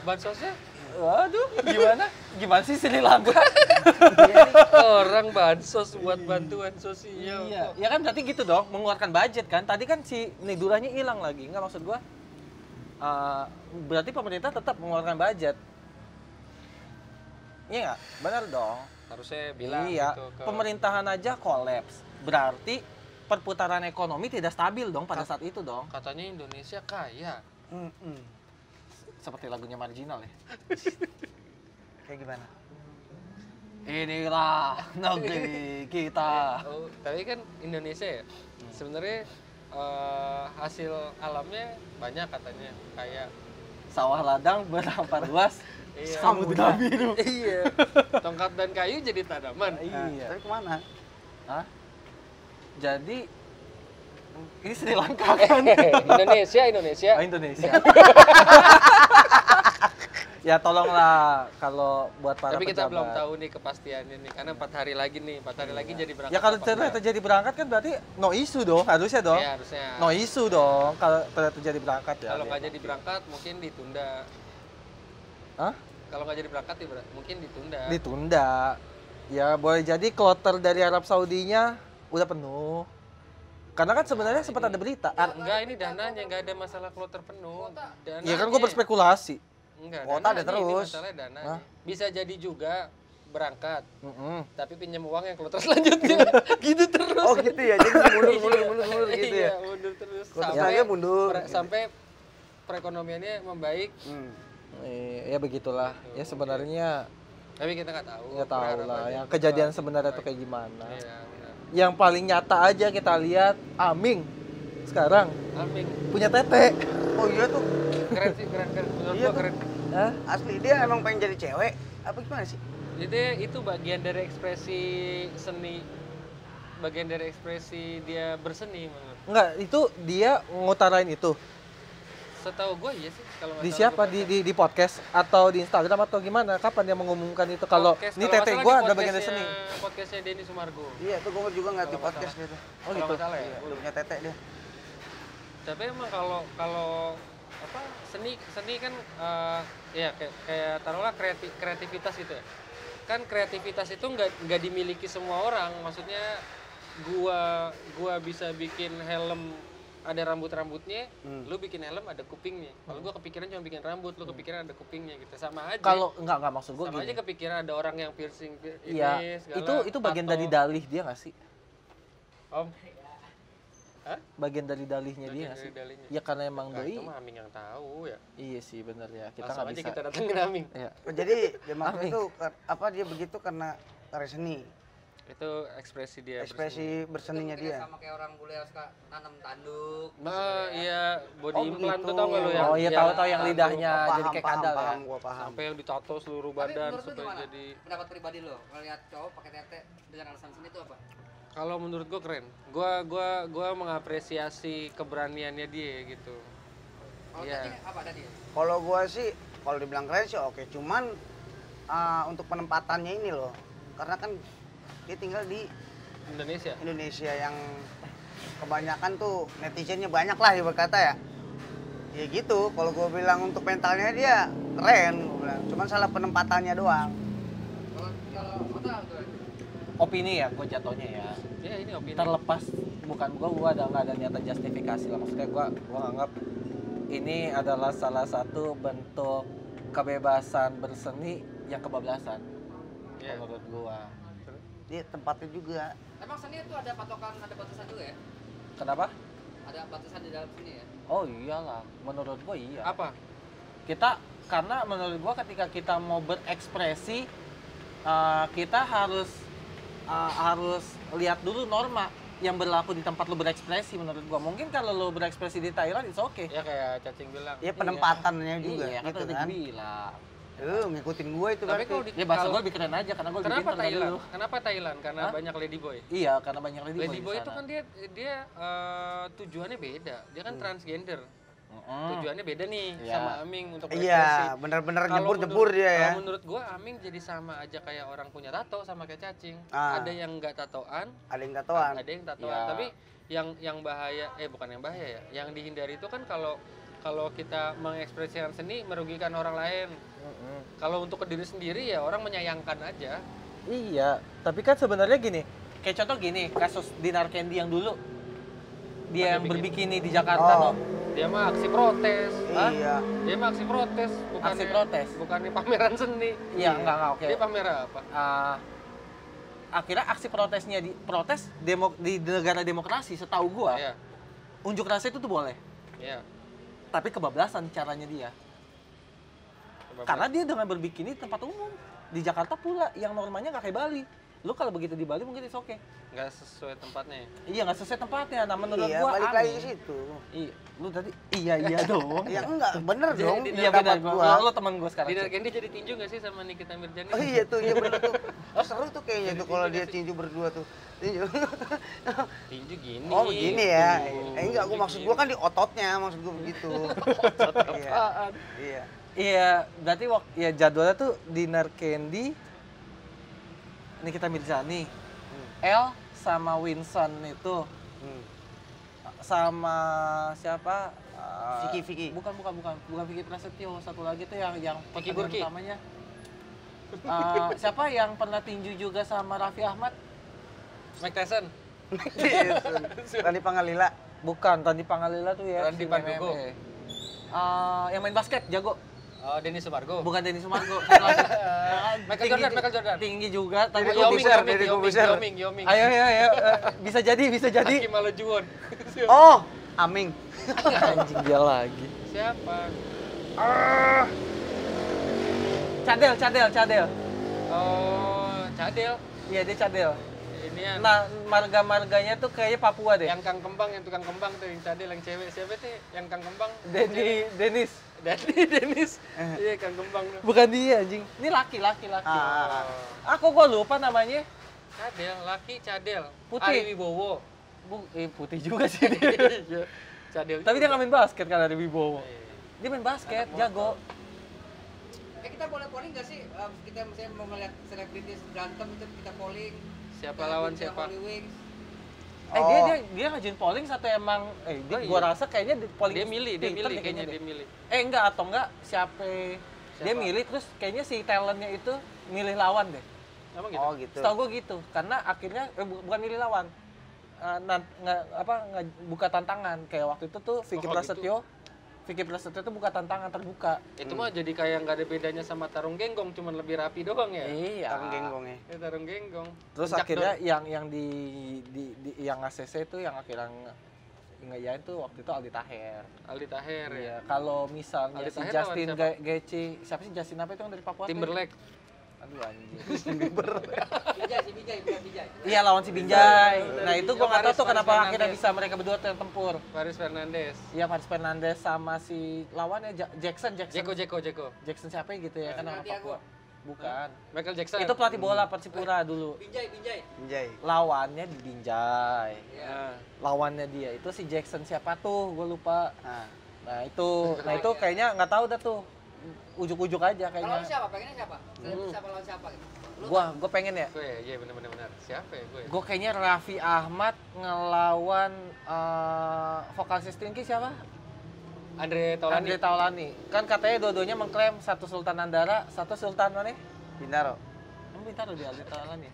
S2: bansosnya
S3: Waduh, gimana? Gimana sih Sri Lanka?
S2: orang bansos buat bantuan sosial.
S3: Iya, ya kan berarti gitu dong, mengeluarkan budget kan. Tadi kan si Niduranya hilang lagi, nggak maksud gua. Berarti pemerintah tetap mengeluarkan budget. Iya nggak? Benar dong.
S2: Harusnya bilang
S3: Iya,
S2: gitu ke
S3: pemerintahan aja kolaps. Berarti perputaran ekonomi tidak stabil dong pada saat itu dong.
S2: katanya Indonesia kaya.
S3: Seperti lagunya Marginal ya.
S5: Kayak gimana?
S3: Inilah negeri kita.
S2: Oh, tapi kan Indonesia ya. Sebenarnya hasil alamnya banyak katanya kayak
S3: Sawah ladang berapa luas?
S2: Iya.
S3: Samudra biru.
S2: iya. Tongkat dan kayu jadi tanaman.
S3: Iya.
S5: Tapi kemana?
S3: Hah? Jadi ini Sri Lanka kan?
S2: Indonesia.
S3: Oh, Indonesia. Ya tolonglah kalau buat para
S2: Tapi kita
S3: pejabat.
S2: belum tahu nih kepastiannya nih karena 4 hari lagi nih, 4 hari lagi jadi berangkat.
S3: Ya kalau
S2: apa
S3: ternyata
S2: enggak?
S3: terjadi berangkat kan berarti no issue dong, harusnya dong.
S2: Iya, harusnya.
S3: No issue dong kalau ternyata terjadi berangkat ya.
S2: Kalau nggak jadi berangkat mungkin ditunda.
S3: Hah?
S2: Kalau nggak jadi berangkat ya mungkin ditunda.
S3: Ditunda. Ya boleh jadi kloter dari Arab Saudinya udah penuh. Karena kan sebenarnya sempat ada berita.
S2: Enggak, ini dananya nggak ada masalah kloter penuh. Dananya.
S3: Ya kan gue berspekulasi.
S2: Enggak,
S5: Kuota ada
S2: dananya, ini
S5: terus.
S2: masalahnya dana.
S3: Hah?
S2: Bisa jadi juga berangkat,
S3: Mm-mm.
S2: tapi pinjam uang yang kloter selanjutnya. gitu terus.
S5: Oh gitu ya, jadi mundur gitu
S2: Iya,
S5: ya.
S2: mundur terus.
S5: Kloternya mundur.
S2: Sampai perekonomiannya membaik.
S3: Ya begitulah. Ya sebenarnya
S2: Tapi kita nggak tahu.
S3: nggak tahu
S2: Berharap
S3: lah
S2: aja
S3: yang kejadian
S2: bisa
S3: sebenarnya
S2: membaik.
S3: tuh kayak gimana.
S2: Iya, benar.
S3: Yang paling nyata aja kita lihat Aming sekarang
S2: Amin.
S3: punya tete.
S5: Oh iya tuh,
S2: Keren sih, keren. Menurut
S5: Iya
S2: gua
S5: tuh.
S2: keren.
S3: Hah?
S5: asli dia emang pengen jadi cewek. Apa gimana sih?
S2: Jadi itu bagian dari ekspresi seni, bagian dari ekspresi dia berseni menurut.
S3: Enggak, itu dia ngutarain itu.
S2: Setahu gue iya sih kalau nggak
S3: Di
S2: salah
S3: siapa?
S2: gua
S3: Di podcast atau di Instagram atau gimana? Kapan dia mengumumkan itu kalau
S2: podcast,
S3: ini
S2: kalau nggak
S3: tete
S2: salah
S3: gua
S2: di
S3: ada bagian dari seni.
S2: Podcastnya Denny Sumargo.
S5: Iya tuh gue juga nggak di
S2: Kalau nggak
S5: podcast
S2: salah.
S5: dia tuh.
S3: Oh
S2: Kalau
S3: gitu.
S2: nggak salah ya.
S5: Iya, udah punya tete dia.
S2: Tapi emang kalau apa seni kan ya kayak taruhlah kreativitas gitu ya. Kan kreativitas itu nggak dimiliki semua orang. Maksudnya gua bisa bikin helm ada rambut-rambutnya, lu bikin helm ada kupingnya. Kalau gua kepikiran cuma bikin rambut, lu kepikiran ada kupingnya gitu. Sama aja.
S3: Kalau enggak maksud gua
S2: sama
S3: gini.
S2: aja kepikiran ada orang yang piercing ini
S3: Iya,
S2: segala.
S3: itu bagian
S2: tato.
S3: dari dalih dia nggak sih?
S2: Om. Hah?
S3: Bagian dari dalihnya dia
S2: Bagian
S3: nggak
S2: dari
S3: sih?
S2: dalinya.
S3: Ya karena emang
S2: Nah,
S3: doi.
S2: itu mah Aming yang tahu ya.
S3: Iya sih bener ya. Kita
S2: Langsung
S3: nggak
S2: aja
S3: bisa.
S2: kita datengin Aming.
S3: Iya.
S5: Jadi Demak
S3: Aming.
S5: itu apa dia begitu karena karya seni,
S2: Itu ekspresi dia.
S5: ekspresi berseninya
S4: Mungkin
S5: dia.
S4: sama kayak orang bule yang suka nanam tanduk.
S2: Nah, iya body
S5: Oh,
S2: implant tuh
S5: begitu.
S2: tau gak lu ya?
S3: Oh iya tahu-tahu yang
S2: tanduk.
S3: lidahnya
S5: Paham,
S3: jadi kayak
S5: paham,
S3: kadal ya.
S5: paham, gua paham.
S2: Sampai yang ditato seluruh
S4: Tapi
S2: badan
S4: menurut lu
S2: supaya
S4: gimana?
S2: jadi.
S4: Pendapat pribadi lo ngelihat cowok pakai tete dengan alasan seni itu apa?
S2: Kalau menurut gua keren. Gua mengapresiasi keberaniannya dia gitu.
S4: Kalau
S2: Iya.
S4: cacing apa ada dia?
S5: Kalau gua sih, kalau dibilang keren sih oke. Cuman untuk penempatannya ini loh, karena kan dia tinggal di
S2: Indonesia.
S5: Indonesia yang kebanyakan tuh netizennya banyak lah ibarat kata ya. Ya gitu, kalau gua bilang untuk mentalnya dia keren, gua bilang. Cuman salah penempatannya doang.
S4: Kalau kota tuh
S3: Opini ya, gue jatuhnya ya.
S2: Ya ini opini.
S3: Terlepas bukan gua ada nggak ada niatan justifikasi lah. Maksudnya gua nganggap ini adalah salah satu bentuk kebebasan berseni yang kebablasan.
S2: Iya.
S3: Menurut gua.
S5: Dia tempatnya juga.
S4: emang seni itu ada patokan, ada batasan juga ya?
S3: Kenapa?
S4: Ada batasan di dalam seni ya?
S3: Oh iyalah, menurut gua iya.
S2: Apa?
S3: Karena menurut gua ketika kita mau berekspresi kita harus lihat dulu norma yang berlaku di tempat lu berekspresi menurut gua. Mungkin kalau lu berekspresi di Thailand it's okay.
S2: Ya kayak cacing bilang.
S5: Ya penempatannya juga
S3: Iya,
S5: gitu
S3: udah
S5: kan.
S3: bilang.
S5: Ngikutin gua itu
S2: Tapi
S5: berarti.
S2: kalau di
S3: Ya bahasa
S2: kalau-
S3: gua lebih keren aja karena gua lebih
S2: Kenapa
S3: pintar dari
S2: Thailand?
S3: lu.
S2: Kenapa Thailand? Karena
S3: Hah?
S2: banyak ladyboy.
S3: Iya, karena banyak lady
S2: Ladyboy
S3: di
S2: itu
S3: sana.
S2: kan dia tujuannya beda. Dia kan transgender.
S3: Mm-mm.
S2: Tujuannya beda nih
S3: Iya.
S2: sama Aming untuk berekspresi.
S5: Iya, bener-bener
S2: Kalau
S5: nyebur-nyebur dia ya.
S2: Kalau menurut gua Aming jadi sama aja kayak orang punya tato sama kayak cacing.
S5: Ah.
S2: Ada yang enggak tatoan,
S5: Ada yang tatoan.
S2: ada yang tatoan.
S3: Iya.
S2: Tapi yang bahaya bukan yang bahaya ya. Yang dihindari itu kan kalau kita mengekspresikan seni merugikan orang lain.
S3: Mm-mm.
S2: Kalau untuk ke diri sendiri ya orang menyayangkan aja.
S3: Iya, tapi kan sebenarnya gini, kayak contoh gini, kasus Dinar Candy yang dulu dia yang berbikini di Jakarta
S5: Oh.
S3: tuh.
S2: Dia mah aksi protes. Hah?
S5: Iya.
S2: Dia mah aksi protes,
S3: Aksi protes?
S2: Bukannya pameran seni.
S3: Iya, enggak oke.
S2: Dia pamer apa?
S3: Akhirnya aksi protesnya di negara demokrasi setahu gua,
S2: Iya.
S3: unjuk rasa itu tuh boleh.
S2: Iya.
S3: Tapi kebablasan caranya dia. Karena dia dengan berbikini di tempat umum. Di Jakarta pula yang normanya nggak kayak Bali. Lu kalau begitu di Bali mungkin it's okay.
S2: Nggak sesuai tempatnya.
S3: Iya, nggak sesuai tempatnya. Nah, menurut
S5: Iya,
S3: gua
S5: balik lagi
S3: aneh.
S5: ke situ.
S3: Iya, lu tadi iya dong.
S5: Ya enggak, bener
S2: Jadi
S5: dong.
S3: Iya benar,
S5: pendapat gua.
S3: lu temen gua sekarang.
S2: Dinar
S3: Cik.
S2: Candy jadi tinju nggak sih sama Nikita Mirjani?
S5: Oh iya tuh, iya bener tuh. Oh, seru tuh kayaknya tuh kalau dia tinju berdua tuh. Tinju.
S2: Tinju gini.
S5: Oh begini ya.
S2: Tuh.
S5: Enggak,
S2: Tinju
S5: maksud gua kan di ototnya, maksud gua begitu. Iya.
S2: apaan?
S5: Iya.
S3: Iya, berarti ya jadwalnya tuh Dinar Candy, Nikita Mirzani, L sama Winson itu,
S5: Hmm.
S3: sama siapa?
S5: Vicky.
S3: Bukan Vicky Prasetyo, satu lagi tuh yang
S2: Vicky
S3: pertandingan
S2: Burki.
S3: utamanya. Siapa yang pernah tinju juga sama Raffi Ahmad?
S2: Mike Tyson.
S5: Randy Pangalila.
S3: Bukan, Randy Pangalila tuh ya.
S2: Randy
S3: si
S2: Pandugo.
S3: MMA. Yang main basket, jago.
S2: Oh, Denny Sumargo.
S3: Bukan Denny Sumargo. satu lagi.
S2: Michael Jordan.
S3: Tinggi juga, tapi
S5: Deddy Kobuser, Deddy Kobuser.
S2: Yoming.
S3: Ayo, bisa jadi.
S2: Aki Malajuwon.
S5: Oh, Aming.
S3: Anjing dia lagi.
S2: Siapa?
S3: Cadel.
S2: Oh, Cadel.
S3: Iya, dia cadel.
S2: Ini yang
S3: Nah, marga-marganya tuh kayaknya Papua deh.
S2: yang Kang Kembang, yang tukang kembang tuh, yang Cadel, yang cewek. Siapa tuh yang Kang Kembang?
S3: Denis.
S2: Dennis. Iya, Kang Kembang tuh.
S3: Bukan dia, anjing. Ini laki.
S2: Oh.
S3: Aku gua lupa namanya.
S2: Cadel, laki Cadel.
S3: Putih.
S2: Ari Wibowo.
S3: Putih juga sih dia.
S2: Iya. Cadel.
S3: Tapi dia
S2: juga.
S3: nggak main basket kan dari Wibowo.
S2: Iya.
S3: Dia main basket,
S2: Anak
S3: jago.
S4: Kita boleh polling nggak sih? Kita misalnya mau ngeliat selebritis berantem itu kita polling.
S2: Siapa
S4: Kita
S2: lawan
S4: bikin
S2: siapa?
S4: Holy Wings.
S3: Dia ngajuin polling atau emang gua rasa kayaknya polling
S2: Dia milih
S3: Twitter deh
S2: kayaknya
S3: deh.
S2: dia milih.
S3: Enggak atau enggak dia milih terus kayaknya si talentnya itu milih lawan deh.
S2: Emang gitu?
S5: Oh gitu.
S3: Setahu gue gitu, karena akhirnya bukan milih lawan. buka tantangan kayak waktu itu tuh Vicky
S2: Oh,
S3: Prasetyo tuh buka tantangan terbuka.
S2: Itu mah jadi kayak nggak ada bedanya sama tarung genggong, cuman lebih rapi doang ya.
S3: Iya.
S5: Tarung genggongnya.
S2: Ya, tarung genggong.
S3: Terus
S2: Pencak
S3: akhirnya
S2: dor.
S3: yang di yang ACC itu yang akhirnya ngejain tuh waktu itu Aldi Taher.
S2: Aldi Taher ya.
S3: Iya, kalau misalnya
S2: Aldi
S3: si
S2: Taher
S3: Justin
S2: lawan siapa?
S3: Gaethje, siapa sih Justin apa itu yang dari Papua? tuh?
S2: Timberlake.
S3: Aduh anjing.
S4: Bijay, si Bijay, bukan Bijay.
S3: Iya lawan si Binjai. Nah itu gua nggak tahu
S2: Faris
S3: tuh kenapa
S2: Fernandes.
S3: akhirnya bisa mereka berdua tuh yang tempur.
S2: Faris Fernandes.
S3: Iya Faris Fernandes sama si lawannya Jackson.
S2: Jeko.
S3: Jackson siapa ya gitu ya kan nama
S4: Santiago.
S3: Papua. Bukan.
S2: Michael Jackson.
S3: Itu pelatih bola Persipura dulu.
S4: Bijay.
S5: Binjai.
S3: Lawannya di Binjai.
S2: Nah,
S3: Lawannya dia itu si Jackson siapa tuh? Gue lupa.
S5: Nah,
S3: Nah itu kayaknya nggak tahu dah tuh. Ujuk-ujuk aja
S4: Kalau lu
S3: kayaknya.
S4: siapa? Pengennya siapa? Siapa lawan siapa gitu? Lu
S3: Gue pengen ya.
S2: gue iya benar. Siapa ya gue?
S3: Gue kayaknya Raffi Ahmad ngelawan vokalis Stinky siapa?
S2: Andre Taulani.
S3: Andre Taulani. Kan katanya dua-duanya mengklaim satu Sultan Andara, satu Sultan mana?
S5: Bintaro.
S3: Emang Bintaro dia Andre Taulani.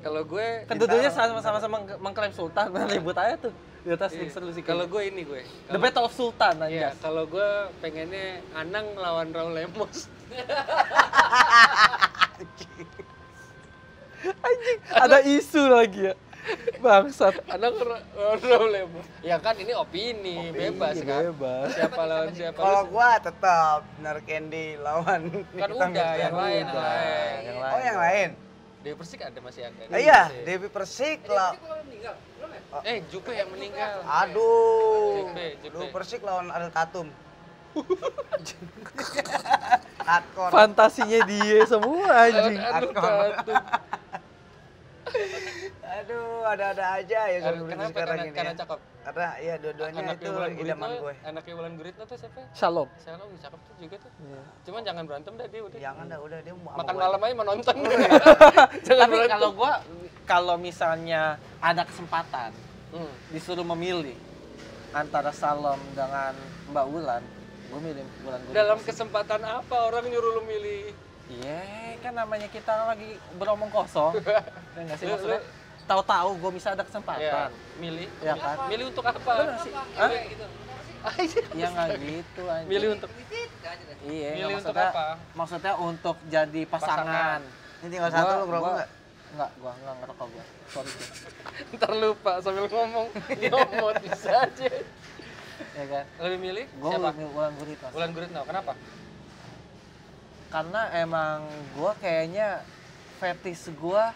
S2: Kalau gue
S3: Kan dua-duanya sama-sama mengklaim Sultan, ribut aja tuh. Di atas
S2: iya.
S3: seru sih.
S2: Kalau gue ini gue.
S3: The Battle of Sultan
S2: Iya,
S3: aja.
S2: kalau gue pengennya Anang lawan Raul Lemos.
S3: Ada isu lagi ya. Bangsat.
S2: Anang lawan Raul Lemos. Ya kan ini opini, bebas kan.
S3: Bebas.
S2: Siapa lawan siapa?
S5: Kalau
S2: Lu-
S5: gua tetap Nar Candy lawan
S2: kan
S5: Nikita
S2: udah yang
S5: Mirzani.
S2: lain,
S3: Udah, yang lain.
S5: Oh, yang lain.
S2: Dewi Persik ada masih ada.
S5: Iya,
S2: Masih.
S5: Dewi Persik
S4: Dia
S5: lah.
S4: kalau meninggal, belum ya?
S2: Jupe yang meninggal.
S5: Aduh.
S2: Jupe.
S5: Dewi Persik lawan Ariel Tatum. Hardcore.
S3: Fantasinya dia semua anjing.
S2: Aduh,
S5: Hardcore.
S2: Tatum.
S5: Aduh, ada-ada aja ya
S2: Kenapa?
S5: sebenarnya sekarang
S2: Karena,
S5: ini.
S2: karena
S5: ya.
S2: cakep.
S5: Karena iya dua-duanya itu idaman gue.
S2: Anaknya Wulan Guritno tuh siapa?
S3: Shalom.
S2: Shalom cakep tuh juga tuh. Cuman jangan berantem dah dia udah.
S5: Jangan dah, udah dia mau sama
S2: Makan
S5: gue.
S2: malam aja mau nonton.
S3: Tapi kalau misalnya ada kesempatan
S2: Hmm.
S3: disuruh memilih antara Salom dengan Mbak Wulan, gue milih Wulan Guritno.
S2: Dalam kesempatan apa orang nyuruh lu milih?
S3: Iya, kan namanya kita lagi beromong kosong. Ya nggak sih
S2: Lu-
S3: maksudnya? Tahu-tahu gue bisa ada kesempatan.
S2: Milih.
S3: Ya kan?
S2: Milih untuk apa?
S3: Bener sih.
S4: Hah? Gitu.
S3: Ya nggak gitu anjing.
S2: Milih untuk
S4: Titit aja deh.
S3: Iya,
S2: milih untuk
S3: maksudnya,
S2: apa?
S3: maksudnya untuk jadi pasangan.
S5: Ini tinggal satu lu ngerokok enggak?
S3: Gua nggak ngerokok gua. Sorry. Gua.
S2: ntar lupa sambil ngomong. Ngomong bisa aja.
S3: Ya kan?
S2: Lebih milih
S3: Gua
S2: siapa?
S3: milih Wulan Guritno.
S2: Wulan Guritno. Kenapa?
S3: Karena emang gua kayaknya fetish gua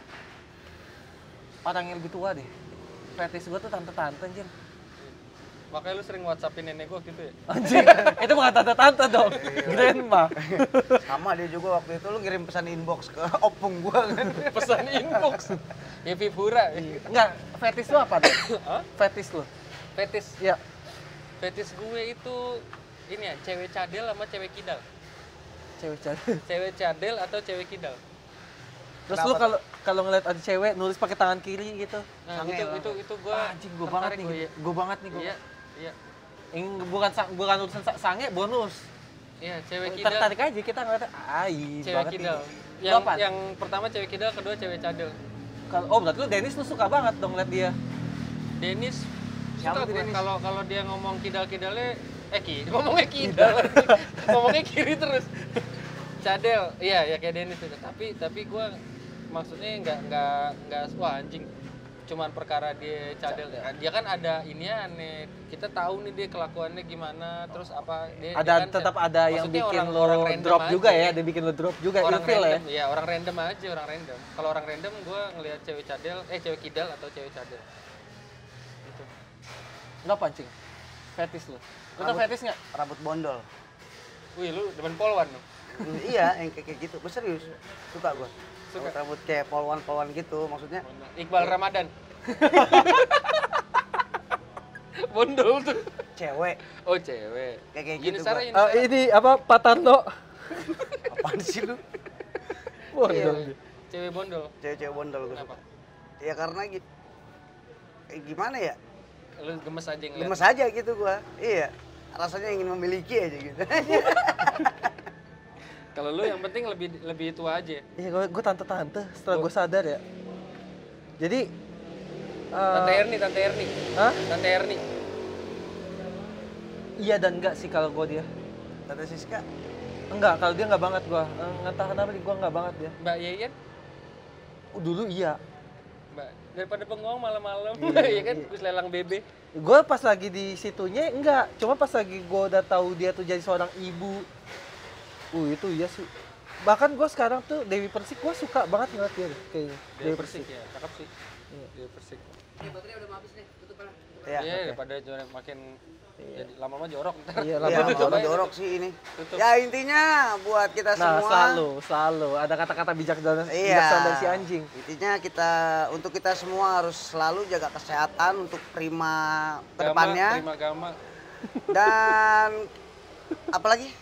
S3: orang yang lebih tua deh. Fetish gua tuh tante-tante anjir.
S2: Makanya lu sering WhatsAppin nenek gua gitu ya?
S3: Anjir, itu bukan tante-tante dong. Grandma.
S5: Sama dia juga waktu itu lu ngirim pesan inbox ke opung gua kan.
S2: Pesan inbox. Ya Vipura.
S3: Enggak, fetish lu apa deh?
S2: Hah?
S3: Fetish lu?
S2: Fetis.
S3: Ya.
S2: Fetis gue itu ini ya, cewek cadel sama cewek kidal.
S3: Cewek cantik.
S2: Cewek cadel atau cewek kidal.
S3: Terus lu kalau ngeliat ada cewek nulis pakai tangan kiri gitu.
S2: Nah,
S5: Sange lah.
S2: itu gua
S3: Anjing gua banget nih.
S2: tertarik
S3: Gua banget nih gua.
S2: Iya, iya.
S3: Yang bukan urusan sange bonus.
S2: Iya, cewek kidal.
S3: Tertarik aja kita ngeliatnya.
S2: Cewek
S3: Banget
S2: kidal.
S3: nih.
S2: Yang
S3: Lu apaan?
S2: yang pertama cewek kidal, kedua cewek cadel.
S3: Oh berarti lu Dennis lu suka banget dong ngeliat dia.
S2: Dennis
S5: Siapa
S2: suka
S5: tuh
S2: gue
S5: Dennis?
S2: kalau dia ngomong kidal-kidalnya ngomongnya kidal. Ngomongnya kiri terus. Cadel. Iya, ya kayak Dennis itu. Tapi gua maksudnya nggak wah anjing. Cuman perkara dia cadel. Dia kan ada ini aneh. Kita tahu nih dia kelakuannya gimana, terus apa dia
S3: Ada
S2: kan
S3: tetap ada yang
S2: maksudnya
S3: bikin
S2: orang
S3: lo
S2: random
S3: drop
S2: aja.
S3: juga ya, dia bikin lo drop juga
S2: Orang
S3: ilfil ya.
S2: random, ya orang random aja, orang random. Kalau orang random gue ngelihat cewek cadel, cewek kidal atau cewek cadel. Gitu.
S3: Enggak pancing. Fetish lu. Lu tau fetish enggak?
S5: Rambut bondol.
S2: Wih, lu demen polwan lu.
S5: Iya, yang kayak gitu. Gue serius. Suka gua.
S2: Suka.
S5: Rambut kayak polwan-polwan gitu maksudnya.
S2: Iqbal Ramadan. Bondol tuh.
S5: Cewek
S2: Oh, cewek.
S5: kayak
S2: Gini
S5: gitu.
S2: Sarah,
S5: gua.
S2: ini Sarah.
S3: Ini apa Pak Tarno?
S5: Apaan sih lu?
S3: Bondol.
S2: Cewek bondol.
S5: Cewek-cewek bondol gua
S2: Kenapa?
S5: suka. Ya karena gitu. Gimana ya?
S2: Lu gemes aja ngeliat.
S5: Gemes aja gitu gua. Iya. Rasanya ingin memiliki aja gitu.
S2: Kalau lu yang penting lebih tua aja.
S3: Iya gue tante-tante setelah gue sadar ya. Jadi
S2: Tante Erni.
S3: Hah?
S2: Tante Erni.
S3: Iya dan enggak sih kalau gue dia.
S5: Tante Siska.
S3: Enggak, kalau dia enggak banget gue. Entah kenapa gue enggak banget dia.
S2: Mbak Yeyen.
S3: Dulu iya.
S2: Mbak, daripada bengong malam-malam.
S3: Iya,
S2: Iya kan,
S3: iya.
S2: habis lelang bebe.
S3: Gue pas lagi di situnya enggak. Cuma pas lagi gue udah tahu dia tuh jadi seorang ibu. Itu iya sih. Bahkan gue sekarang tuh Dewi Persik gue suka banget ngeliat dia kayaknya.
S2: Dewi Persik ya, cakep sih.
S3: Iya.
S2: Dewi Persik.
S4: Ini baterai udah mau habis nih, tutup lah.
S5: Iya.
S2: Iya, daripada makin jadi lama-lama jorok ntar.
S3: Iya,
S5: Iya,
S3: lama-lama
S5: lama
S2: Coba
S5: jorok sih ini.
S2: Tutup.
S5: Ya intinya buat kita
S3: Nah,
S5: semua.
S3: selalu ada kata-kata bijaksana
S5: Iya.
S3: dari si anjing.
S5: Intinya untuk kita semua harus selalu jaga kesehatan untuk prima ke
S2: Gama,
S5: depannya.
S2: terima gama.
S5: Dan apalagi?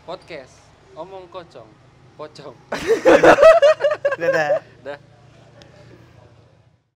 S2: Podcast. Omong kocong. Pocong.
S5: Dadah.